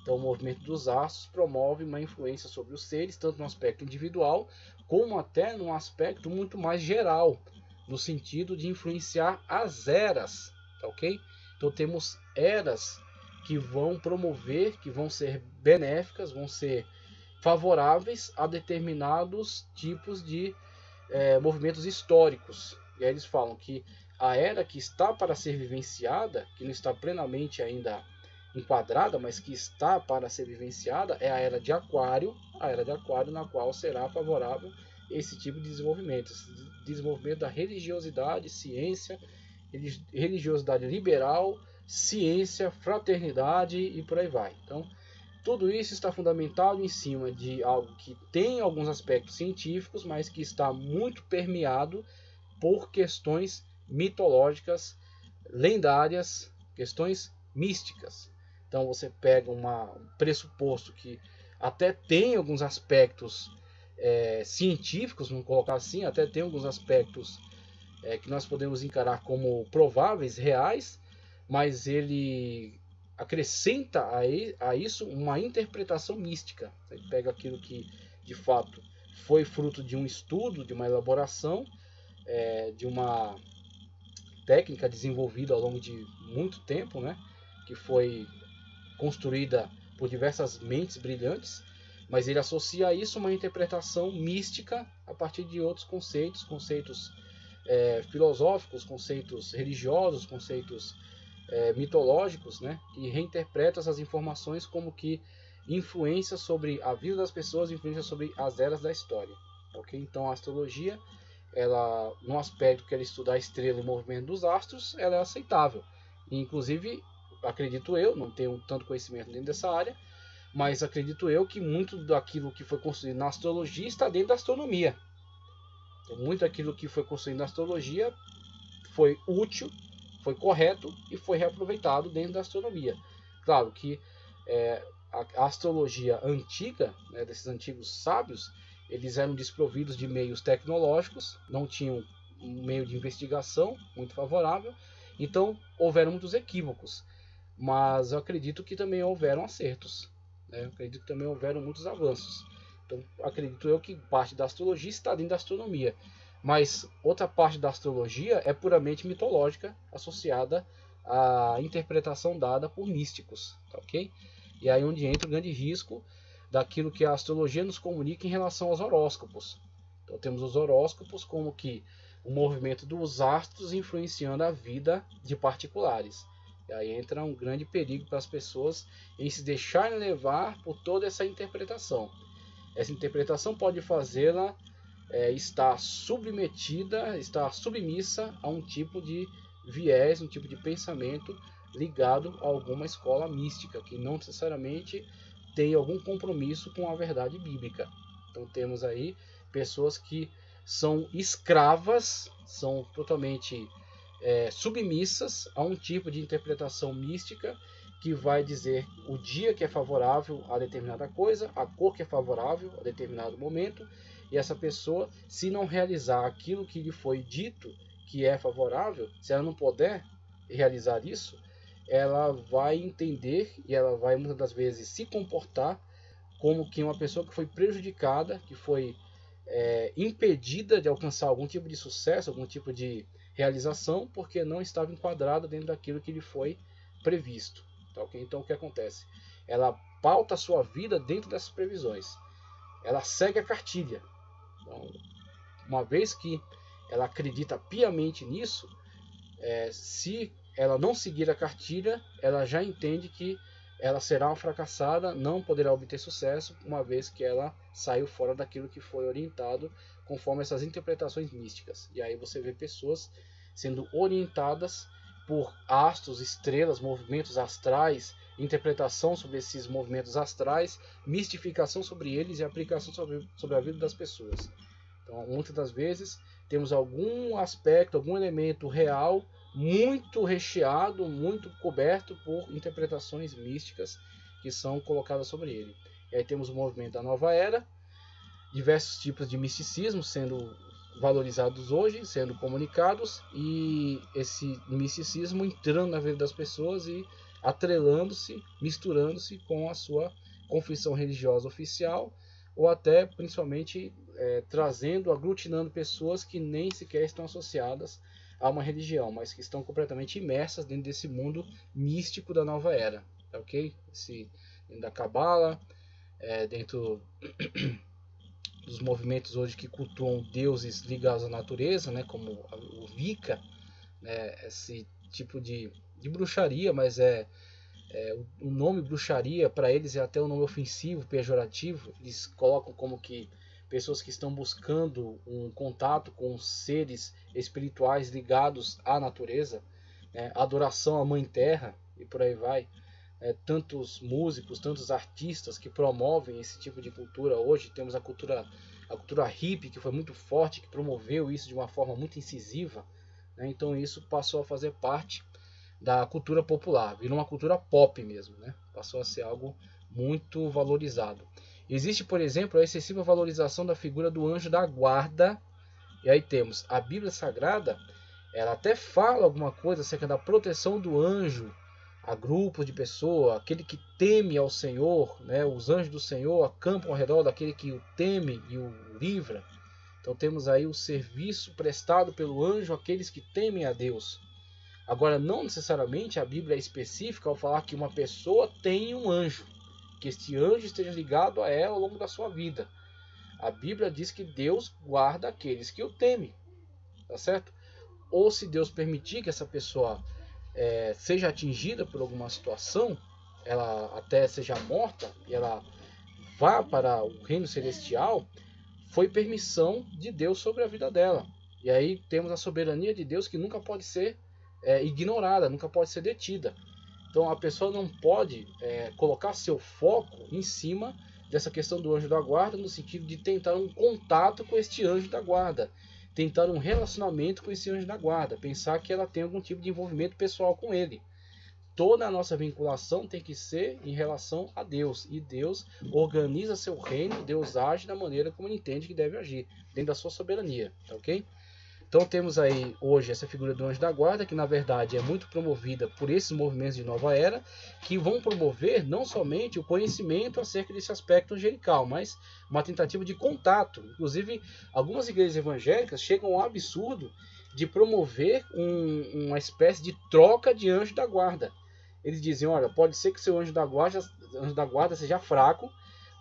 Então, o movimento dos astros promove uma influência sobre os seres, tanto no aspecto individual, como até num aspecto muito mais geral, no sentido de influenciar as eras, tá ok? Então, temos eras que vão promover, que vão ser benéficas, vão ser favoráveis a determinados tipos de movimentos históricos. E aí eles falam que a era que está para ser vivenciada, que não está plenamente ainda enquadrada, mas que está para ser vivenciada, é a era de Aquário, na qual será favorável esse tipo de desenvolvimento, esse desenvolvimento da religiosidade, ciência, religiosidade liberal, ciência, fraternidade e por aí vai. Então, tudo isso está fundamentado em cima de algo que tem alguns aspectos científicos, mas que está muito permeado por questões mitológicas, lendárias, questões místicas. Então você pega um pressuposto que até tem alguns aspectos científicos, vamos colocar assim, até tem alguns aspectos que nós podemos encarar como prováveis, reais, mas ele acrescenta a isso uma interpretação mística. Ele pega aquilo que de fato foi fruto de um estudo, de uma elaboração, de uma técnica desenvolvida ao longo de muito tempo, né, que foi construída por diversas mentes brilhantes, mas ele associa a isso uma interpretação mística a partir de outros conceitos filosóficos, conceitos religiosos, conceitos mitológicos, né, que reinterpretam essas informações como que influência sobre a vida das pessoas, influência sobre as eras da história. Okay? Então a astrologia, ela, no aspecto que ela estuda a estrela e o movimento dos astros, ela é aceitável. E, inclusive, acredito eu, não tenho tanto conhecimento dentro dessa área, mas acredito eu que muito daquilo que foi construído na astrologia está dentro da astronomia. Então, muito daquilo que foi construído na astrologia foi útil, foi correto e foi reaproveitado dentro da astronomia. Claro que a astrologia antiga, né, desses antigos sábios, eles eram desprovidos de meios tecnológicos, não tinham um meio de investigação muito favorável, então houveram muitos equívocos. Mas eu acredito que também houveram acertos, né? Eu acredito que também houveram muitos avanços. Então acredito eu que parte da astrologia está dentro da astronomia, mas outra parte da astrologia é puramente mitológica, associada à interpretação dada por místicos, tá, ok? E aí onde entra o grande risco daquilo que a astrologia nos comunica em relação aos horóscopos. Então temos os horóscopos como que o movimento dos astros influenciando a vida de particulares. E aí entra um grande perigo para as pessoas em se deixarem levar por toda essa interpretação. Essa interpretação pode fazê-la estar submetida, estar submissa a um tipo de viés, um tipo de pensamento ligado a alguma escola mística, que não necessariamente tem algum compromisso com a verdade bíblica. Então temos aí pessoas que são escravas, são totalmente submissas a um tipo de interpretação mística que vai dizer o dia que é favorável a determinada coisa, a cor que é favorável a determinado momento, e essa pessoa, se não realizar aquilo que lhe foi dito que é favorável, se ela não puder realizar isso, ela vai entender e ela vai muitas das vezes se comportar como que uma pessoa que foi prejudicada, que foi impedida de alcançar algum tipo de sucesso, algum tipo de realização, porque não estava enquadrada dentro daquilo que lhe foi previsto. Tá, okay? Então o que acontece? Ela pauta a sua vida dentro dessas previsões. Ela segue a cartilha. Então, uma vez que ela acredita piamente nisso, se ela não seguir a cartilha, ela já entende que ela será uma fracassada, não poderá obter sucesso, uma vez que ela saiu fora daquilo que foi orientado conforme essas interpretações místicas. E aí você vê pessoas sendo orientadas por astros, estrelas, movimentos astrais, interpretação sobre esses movimentos astrais, mistificação sobre eles e aplicação sobre a vida das pessoas. Então, muitas das vezes, temos algum aspecto, algum elemento real muito recheado, muito coberto por interpretações místicas que são colocadas sobre ele. E aí temos o movimento da nova era, diversos tipos de misticismo sendo valorizados hoje, sendo comunicados, e esse misticismo entrando na vida das pessoas e atrelando-se, misturando-se com a sua confissão religiosa oficial, ou até principalmente trazendo, aglutinando pessoas que nem sequer estão associadas a uma religião, mas que estão completamente imersas dentro desse mundo místico da nova era, ok? Dentro da Cabala, dentro dos movimentos hoje que cultuam deuses ligados à natureza, né, como o Wicca, né, esse tipo de bruxaria, mas o nome bruxaria para eles é até um nome ofensivo, pejorativo. Eles colocam como que pessoas que estão buscando um contato com seres espirituais ligados à natureza, né, adoração à Mãe Terra e por aí vai. Tantos músicos, tantos artistas que promovem esse tipo de cultura hoje. Temos a cultura hippie, que foi muito forte, que promoveu isso de uma forma muito incisiva, né? Então isso passou a fazer parte da cultura popular, virou uma cultura pop mesmo, né? Passou a ser algo muito valorizado. Existe, por exemplo, a excessiva valorização da figura do anjo da guarda, e aí temos a Bíblia Sagrada, ela até fala alguma coisa acerca da proteção do anjo a grupos de pessoas, aquele que teme ao Senhor, né? Os anjos do Senhor acampam ao redor daquele que o teme e o livra. Então temos aí o serviço prestado pelo anjo àqueles que temem a Deus. Agora, não necessariamente a Bíblia é específica ao falar que uma pessoa tem um anjo, que este anjo esteja ligado a ela ao longo da sua vida. A Bíblia diz que Deus guarda aqueles que o temem, tá certo? Ou se Deus permitir que essa pessoa seja atingida por alguma situação, ela até seja morta e ela vá para o reino celestial, foi permissão de Deus sobre a vida dela. E aí temos a soberania de Deus que nunca pode ser ignorada, nunca pode ser detida. Então a pessoa não pode colocar seu foco em cima dessa questão do anjo da guarda, no sentido de tentar um contato com este anjo da guarda, tentar um relacionamento com esse anjo da guarda, pensar que ela tem algum tipo de envolvimento pessoal com ele. Toda a nossa vinculação tem que ser em relação a Deus, e Deus organiza seu reino, Deus age da maneira como ele entende que deve agir, dentro da sua soberania, ok? Então temos aí hoje essa figura do anjo da guarda, que na verdade é muito promovida por esses movimentos de nova era, que vão promover não somente o conhecimento acerca desse aspecto angelical, mas uma tentativa de contato. Inclusive, algumas igrejas evangélicas chegam ao absurdo de promover uma espécie de troca de anjo da guarda. Eles dizem, olha, pode ser que seu anjo da guarda seja fraco,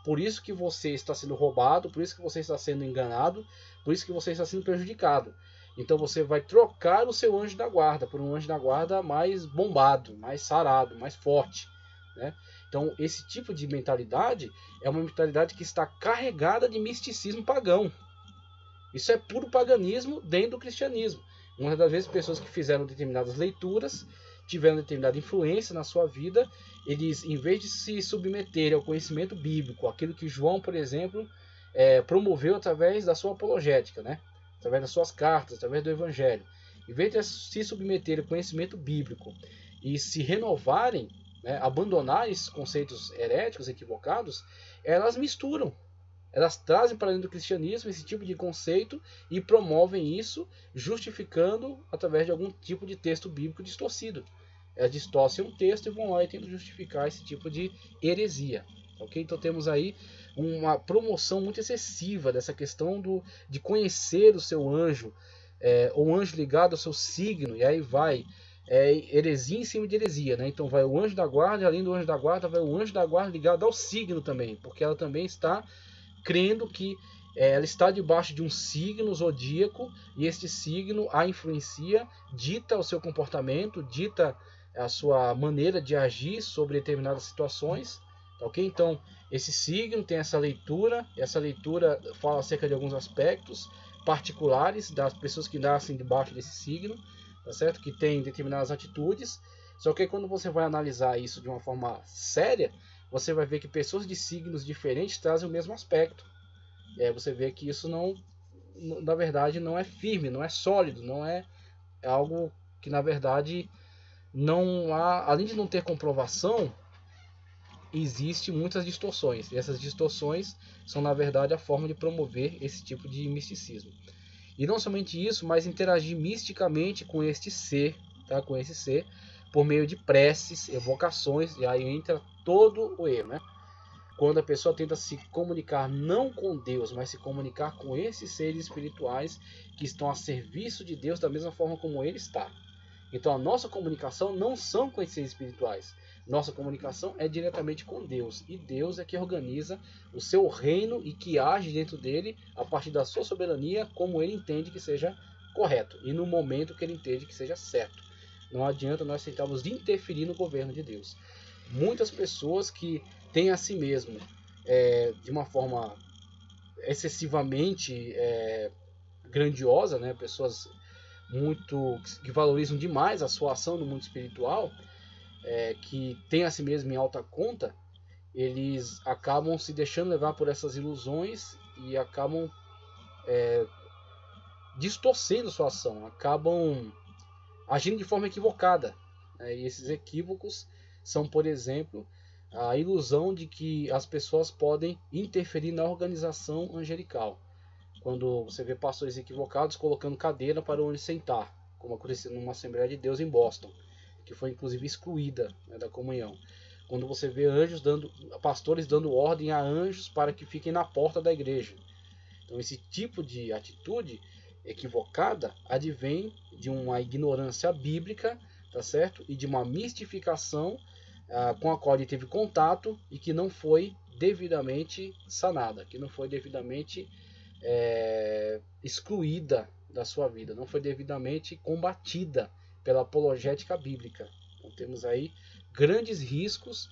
por isso que você está sendo roubado, por isso que você está sendo enganado, por isso que você está sendo prejudicado. Então você vai trocar o seu anjo da guarda por um anjo da guarda mais bombado, mais sarado, mais forte, né? Então esse tipo de mentalidade é uma mentalidade que está carregada de misticismo pagão. Isso é puro paganismo dentro do cristianismo. Muitas das vezes pessoas que fizeram determinadas leituras, tiveram determinada influência na sua vida, eles, em vez de se submeterem ao conhecimento bíblico, aquilo que João, por exemplo, promoveu através da sua apologética, né? Através das suas cartas, através do Evangelho. Em vez de se submeterem ao conhecimento bíblico e se renovarem, né, abandonarem esses conceitos heréticos, equivocados, elas misturam. Elas trazem para dentro do cristianismo esse tipo de conceito e promovem isso, justificando através de algum tipo de texto bíblico distorcido. Elas distorcem um texto e vão lá e tentam justificar esse tipo de heresia. Okay? Então temos aí uma promoção muito excessiva dessa questão de conhecer o seu anjo, ou anjo ligado ao seu signo, e aí vai heresia em cima de heresia, né? Então vai o anjo da guarda, e além do anjo da guarda, vai o anjo da guarda ligado ao signo também, porque ela também está crendo que ela está debaixo de um signo zodíaco, e este signo a influencia, dita o seu comportamento, dita a sua maneira de agir sobre determinadas situações. Ok? Então, esse signo tem essa leitura fala acerca de alguns aspectos particulares das pessoas que nascem debaixo desse signo, tá certo? Que tem determinadas atitudes. Só que quando você vai analisar isso de uma forma séria, você vai ver que pessoas de signos diferentes trazem o mesmo aspecto. E aí você vê que isso não, na verdade, não é firme, não é sólido, não é algo que, na verdade, não há, além de não ter comprovação, existem muitas distorções. E essas distorções são, na verdade, a forma de promover esse tipo de misticismo. E não somente isso, mas interagir misticamente com este ser, tá? Com esse ser, por meio de preces, evocações, e aí entra todo o erro, né? Quando a pessoa tenta se comunicar não com Deus, mas se comunicar com esses seres espirituais que estão a serviço de Deus da mesma forma como ele está. Então a nossa comunicação não são com esses seres espirituais. Nossa comunicação é diretamente com Deus. E Deus é que organiza o seu reino e que age dentro dele a partir da sua soberania, como ele entende que seja correto e no momento que ele entende que seja certo. Não adianta nós tentarmos interferir no governo de Deus. Muitas pessoas que têm a si mesmo de uma forma excessivamente grandiosa, né? Pessoas que valorizam demais a sua ação no mundo espiritual, que têm a si mesmo em alta conta, eles acabam se deixando levar por essas ilusões e acabam distorcendo sua ação, acabam agindo de forma equivocada. E esses equívocos são, por exemplo, a ilusão de que as pessoas podem interferir na organização angelical. Quando você vê pastores equivocados colocando cadeira para onde sentar, como aconteceu numa Assembleia de Deus em Boston, que foi inclusive excluída, né, da comunhão. Quando você vê pastores dando ordem a anjos para que fiquem na porta da igreja. Então esse tipo de atitude equivocada advém de uma ignorância bíblica, tá certo? E de uma mistificação com a qual ele teve contato e que não foi devidamente sanada, que não foi devidamente excluída da sua vida, não foi devidamente combatida pela apologética bíblica. Então temos aí grandes riscos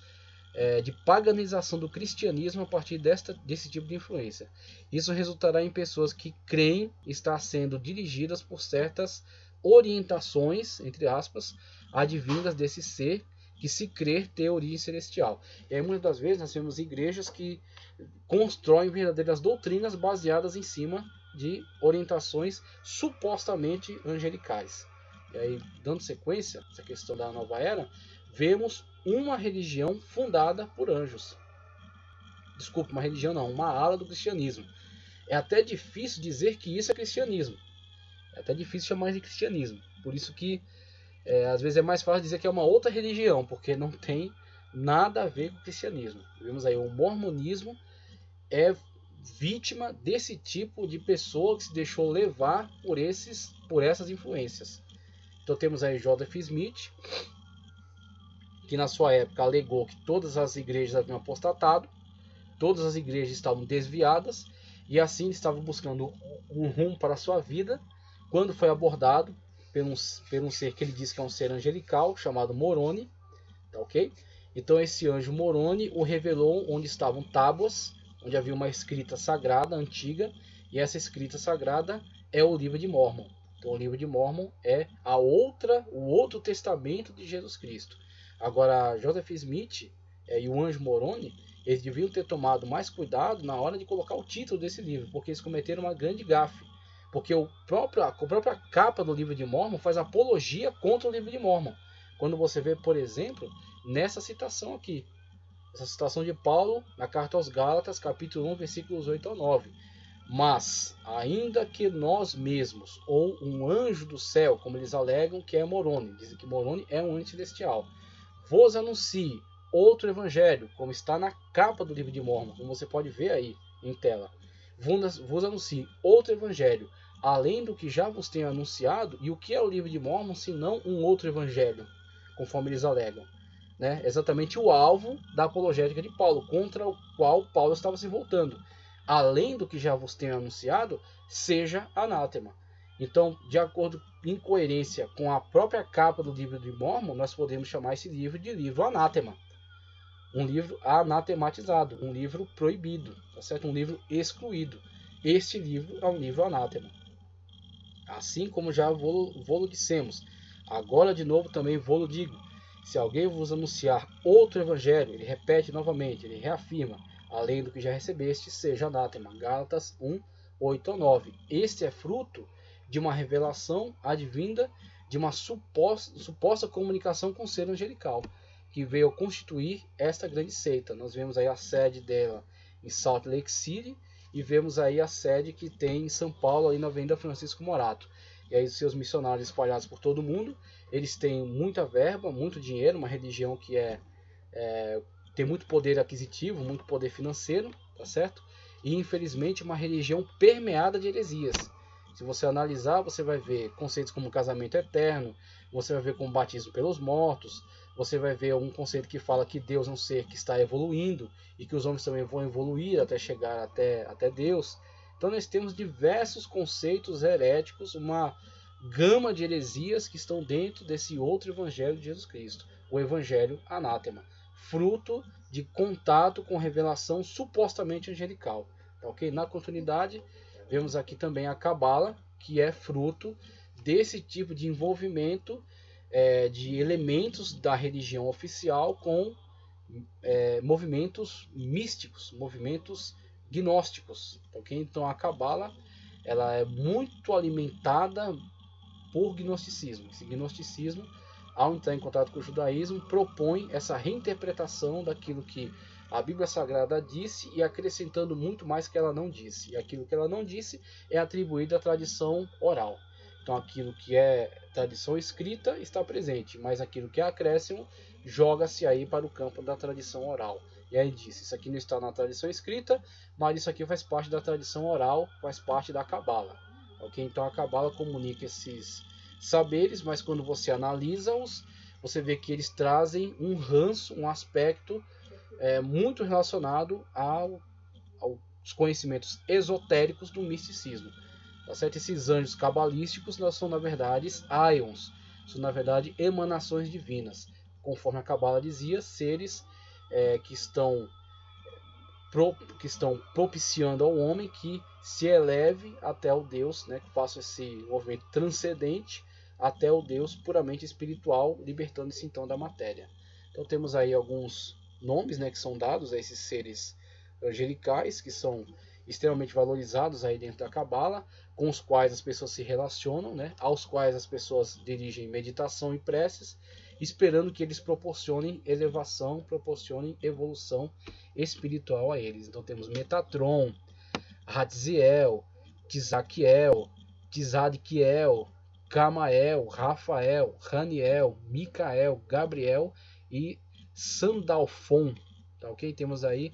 de paganização do cristianismo a partir desse tipo de influência. Isso resultará em pessoas que creem estar sendo dirigidas por certas orientações, entre aspas, advindas desse ser que se crer ter origem celestial. E aí muitas das vezes nós temos igrejas que constroem verdadeiras doutrinas baseadas em cima de orientações supostamente angelicais. E aí, dando sequência a essa questão da nova era, vemos uma religião fundada por anjos. Desculpa, uma religião não, uma ala do cristianismo. É até difícil dizer que isso é cristianismo. É até difícil chamar de cristianismo. Por isso que às vezes é mais fácil dizer que é uma outra religião, porque não tem nada a ver com o cristianismo. Vemos aí, o mormonismo é vítima desse tipo de pessoa que se deixou levar por essas influências. Então temos aí Joseph Smith, que na sua época alegou que todas as igrejas haviam apostatado, todas as igrejas estavam desviadas, e assim estavam buscando um rumo para a sua vida, quando foi abordado por um ser que ele diz que é um ser angelical, chamado Moroni. Tá, ok? Então esse anjo Moroni o revelou onde estavam tábuas, onde havia uma escrita sagrada, antiga, e essa escrita sagrada é o livro de Mórmon. Então o livro de Mórmon é o outro testamento de Jesus Cristo. Agora, Joseph Smith e o anjo Moroni, eles deviam ter tomado mais cuidado na hora de colocar o título desse livro, porque eles cometeram uma grande gafe. Porque a própria capa do livro de Mórmon faz apologia contra o livro de Mórmon. Quando você vê, por exemplo, nessa citação aqui, essa citação de Paulo na carta aos Gálatas, capítulo 1, versículos 8 ao 9. Mas, ainda que nós mesmos, ou um anjo do céu, como eles alegam que é Moroni, dizem que Moroni é um anjo celestial, vos anuncie outro evangelho, como está na capa do livro de Mórmon, como você pode ver aí em tela. Vos anuncie outro evangelho, além do que já vos tenho anunciado. E o que é o livro de Mórmon, senão um outro evangelho, conforme eles alegam, né? Exatamente o alvo da apologética de Paulo, contra o qual Paulo estava se voltando. Além do que já vos tenho anunciado, seja anátema. Então, de acordo em coerência com a própria capa do livro de Mórmon, nós podemos chamar esse livro de livro anátema. Um livro anatematizado, um livro proibido, tá certo? Um livro excluído. Este livro é um livro anátema. Assim como já vou-lo dissemos, agora de novo também vou-lo digo. Se alguém vos anunciar outro evangelho, ele repete novamente, ele reafirma, além do que já recebeste, seja anátema. Gálatas 1, 8 a 9. Este é fruto de uma revelação advinda de uma suposta comunicação com o ser angelical, que veio constituir esta grande seita. Nós vemos aí a sede dela em Salt Lake City e vemos aí a sede que tem em São Paulo, aí na Avenida Francisco Morato. E aí os seus missionários espalhados por todo o mundo, eles têm muita verba, muito dinheiro, uma religião que tem muito poder aquisitivo, muito poder financeiro, tá certo? E infelizmente uma religião permeada de heresias. Se você analisar, você vai ver conceitos como casamento eterno, você vai ver como batismo pelos mortos, você vai ver algum conceito que fala que Deus é um ser que está evoluindo e que os homens também vão evoluir até chegar até Deus. Então nós temos diversos conceitos heréticos, uma gama de heresias que estão dentro desse outro evangelho de Jesus Cristo, o evangelho anátema, fruto de contato com revelação supostamente angelical. Tá, ok? Na continuidade, vemos aqui também a cabala, que é fruto desse tipo de envolvimento de elementos da religião oficial com movimentos místicos, movimentos gnósticos. Tá, ok? Então a cabala ela é muito alimentada por gnosticismo. Esse gnosticismo, ao entrar em contato com o judaísmo, propõe essa reinterpretação daquilo que a Bíblia Sagrada disse e acrescentando muito mais que ela não disse. E aquilo que ela não disse é atribuído à tradição oral. Então aquilo que é tradição escrita está presente, mas aquilo que é acréscimo joga-se aí para o campo da tradição oral. E aí diz, isso aqui não está na tradição escrita, mas isso aqui faz parte da tradição oral, faz parte da cabala. Okay? Então a cabala comunica esses saberes, mas quando você analisa-os, você vê que eles trazem um ranço, um aspecto muito relacionado aos conhecimentos esotéricos do misticismo. Tá certo? Esses anjos cabalísticos não são, na verdade, aions, são, na verdade, emanações divinas. Conforme a cabala dizia, seres que estão propiciando ao homem que se eleve até o Deus, né, que faça esse movimento transcendente até o Deus puramente espiritual, libertando-se então da matéria. Então temos aí alguns nomes, né, que são dados a esses seres angelicais, que são extremamente valorizados aí dentro da cabala, com os quais as pessoas se relacionam, né, aos quais as pessoas dirigem meditação e preces, esperando que eles proporcionem elevação, proporcionem evolução espiritual a eles. Então temos Metatron, Ratziel, Tizaquiel, Tzadkiel, Camael, Rafael, Raniel, Micael, Gabriel e Sandalfon. Tá, ok? Temos aí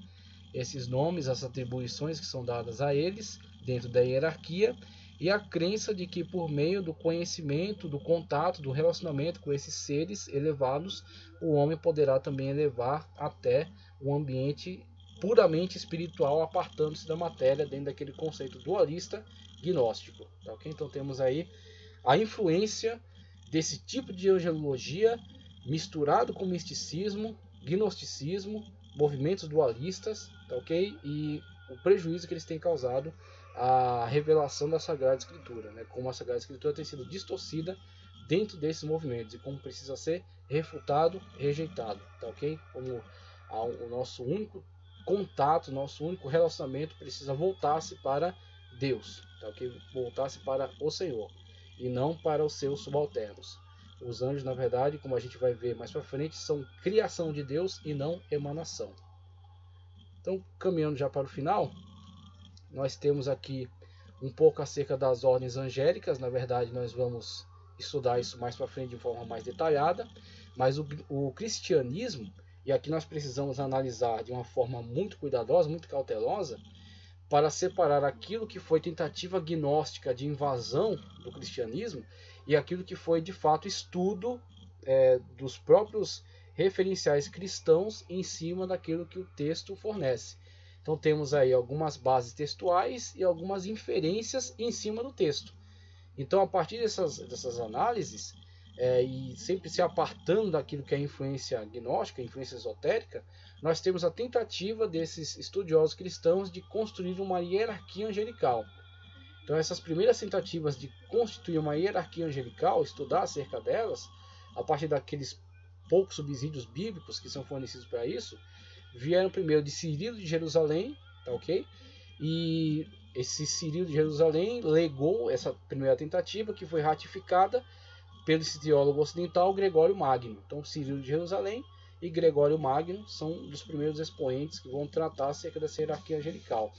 esses nomes, as atribuições que são dadas a eles dentro da hierarquia e a crença de que por meio do conhecimento, do contato, do relacionamento com esses seres elevados, o homem poderá também elevar até um ambiente puramente espiritual, apartando-se da matéria dentro daquele conceito dualista gnóstico. Tá, okay? Então temos aí a influência desse tipo de angelologia misturado com misticismo, gnosticismo, movimentos dualistas, tá, ok? E o prejuízo que eles têm causado à revelação da Sagrada Escritura, né? Como a Sagrada Escritura tem sido distorcida dentro desses movimentos e como precisa ser refutado, rejeitado, tá, ok? Como o nosso único contato, nosso único relacionamento precisa voltar-se para Deus, tá, ok? Voltar-se para o Senhor e não para os seus subalternos. Os anjos, na verdade, como a gente vai ver mais para frente, são criação de Deus e não emanação. Então, caminhando já para o final, nós temos aqui um pouco acerca das ordens angélicas. Na verdade, nós vamos estudar isso mais para frente de forma mais detalhada. Mas o cristianismo, e aqui nós precisamos analisar de uma forma muito cuidadosa, muito cautelosa, para separar aquilo que foi tentativa gnóstica de invasão do cristianismo e aquilo que foi de fato estudo dos próprios referenciais cristãos em cima daquilo que o texto fornece. Então temos aí algumas bases textuais e algumas inferências em cima do texto. Então a partir dessas análises, e sempre se apartando daquilo que é influência gnóstica, influência esotérica, nós temos a tentativa desses estudiosos cristãos de construir uma hierarquia angelical. Então essas primeiras tentativas de constituir uma hierarquia angelical, estudar acerca delas, a partir daqueles poucos subsídios bíblicos que são fornecidos para isso, vieram primeiro de Cirilo de Jerusalém, tá, ok? E esse Cirilo de Jerusalém legou essa primeira tentativa, que foi ratificada pelo teólogo ocidental Gregório Magno. Então Cirilo de Jerusalém e Gregório Magno são dos primeiros expoentes que vão tratar acerca dessa hierarquia angelical.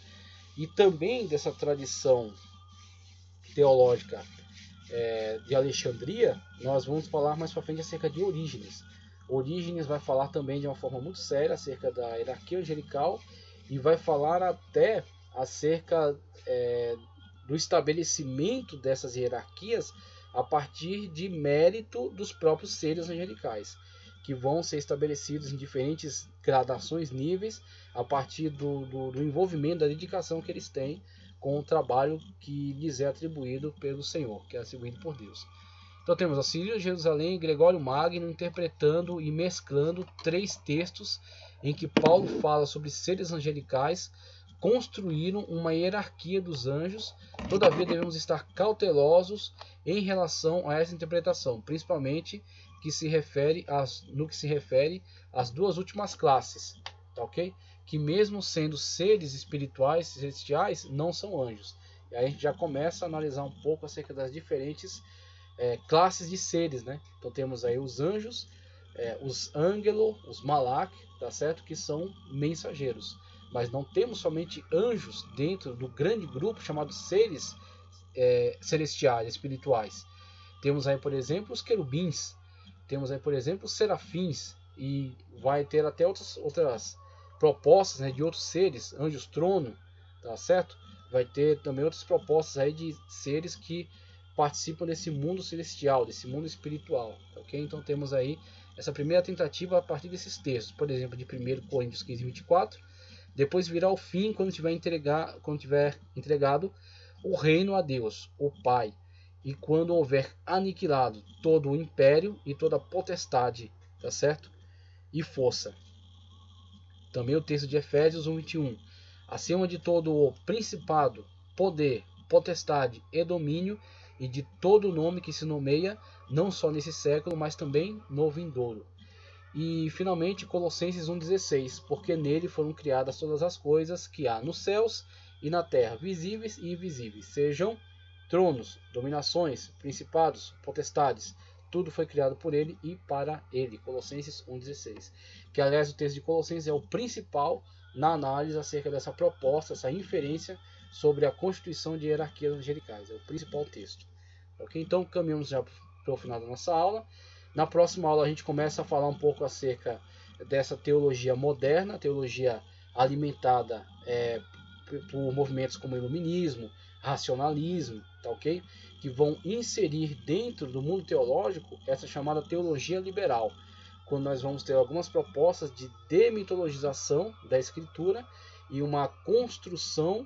E também dessa tradição teológica de Alexandria, nós vamos falar mais para frente acerca de Orígenes. Orígenes vai falar também de uma forma muito séria acerca da hierarquia angelical e vai falar até acerca do estabelecimento dessas hierarquias a partir de mérito dos próprios seres angelicais, que vão ser estabelecidos em diferentes gradações, níveis, a partir do envolvimento, da dedicação que eles têm com o trabalho que lhes é atribuído pelo Senhor, que é atribuído por Deus. Então temos a Cirilo de Jerusalém e Gregório Magno interpretando e mesclando 3 textos em que Paulo fala sobre seres angelicais, construíram uma hierarquia dos anjos. Todavia devemos estar cautelosos em relação a essa interpretação, principalmente no que se refere às 2 últimas classes, tá ok? Que mesmo sendo seres espirituais, celestiais, não são anjos. E aí a gente já começa a analisar um pouco acerca das diferentes classes de seres, né? Então temos aí os anjos, os ângelos, os malak, tá certo? Que são mensageiros. Mas não temos somente anjos dentro do grande grupo chamado seres celestiais, espirituais. Temos aí, por exemplo, os querubins, temos aí, por exemplo, os serafins, e vai ter até outras propostas, né, de outros seres, anjos trono, tá certo? Vai ter também outras propostas aí de seres que participam desse mundo celestial, desse mundo espiritual, ok? Então temos aí essa primeira tentativa a partir desses textos, por exemplo, de 1 Coríntios 15, 24, depois virá o fim quando tiver entregado o reino a Deus, o Pai, e quando houver aniquilado todo o império e toda a potestade, tá certo? E força. Também o texto de Efésios 1, 21. Acima de todo o principado, poder, potestade e domínio, e de todo o nome que se nomeia, não só nesse século, mas também no vindouro. E finalmente Colossenses 1,16, porque nele foram criadas todas as coisas que há nos céus e na terra, visíveis e invisíveis, sejam tronos, dominações, principados, potestades, tudo foi criado por ele e para ele. Colossenses 1,16. Que aliás o texto de Colossenses é o principal na análise acerca dessa proposta, essa inferência sobre a constituição de hierarquias angelicais. É o principal texto. Ok? Então caminhamos já para o final da nossa aula. Na próxima aula a gente começa a falar um pouco acerca dessa teologia moderna, teologia alimentada por movimentos como o iluminismo, racionalismo, tá ok? Que vão inserir dentro do mundo teológico essa chamada teologia liberal, quando nós vamos ter algumas propostas de demitologização da escritura e uma construção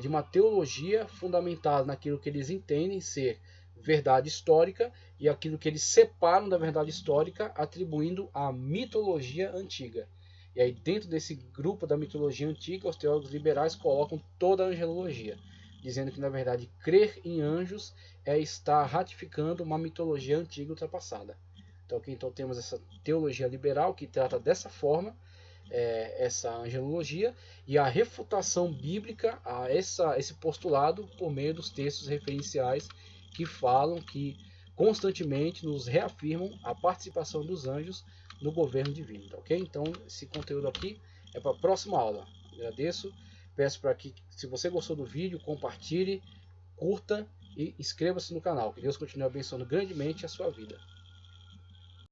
de uma teologia fundamentada naquilo que eles entendem ser verdade histórica e aquilo que eles separam da verdade histórica, atribuindo à mitologia antiga. E aí dentro desse grupo da mitologia antiga, os teólogos liberais colocam toda a angelologia, dizendo que na verdade crer em anjos é estar ratificando uma mitologia antiga ultrapassada. Então temos essa teologia liberal que trata dessa forma essa angelologia e a refutação bíblica a esse postulado por meio dos textos referenciais que falam, que constantemente nos reafirmam a participação dos anjos no governo divino, ok? Então esse conteúdo aqui é para a próxima aula. Agradeço, peço para que, se você gostou do vídeo, compartilhe, curta e inscreva-se no canal. Que Deus continue abençoando grandemente a sua vida.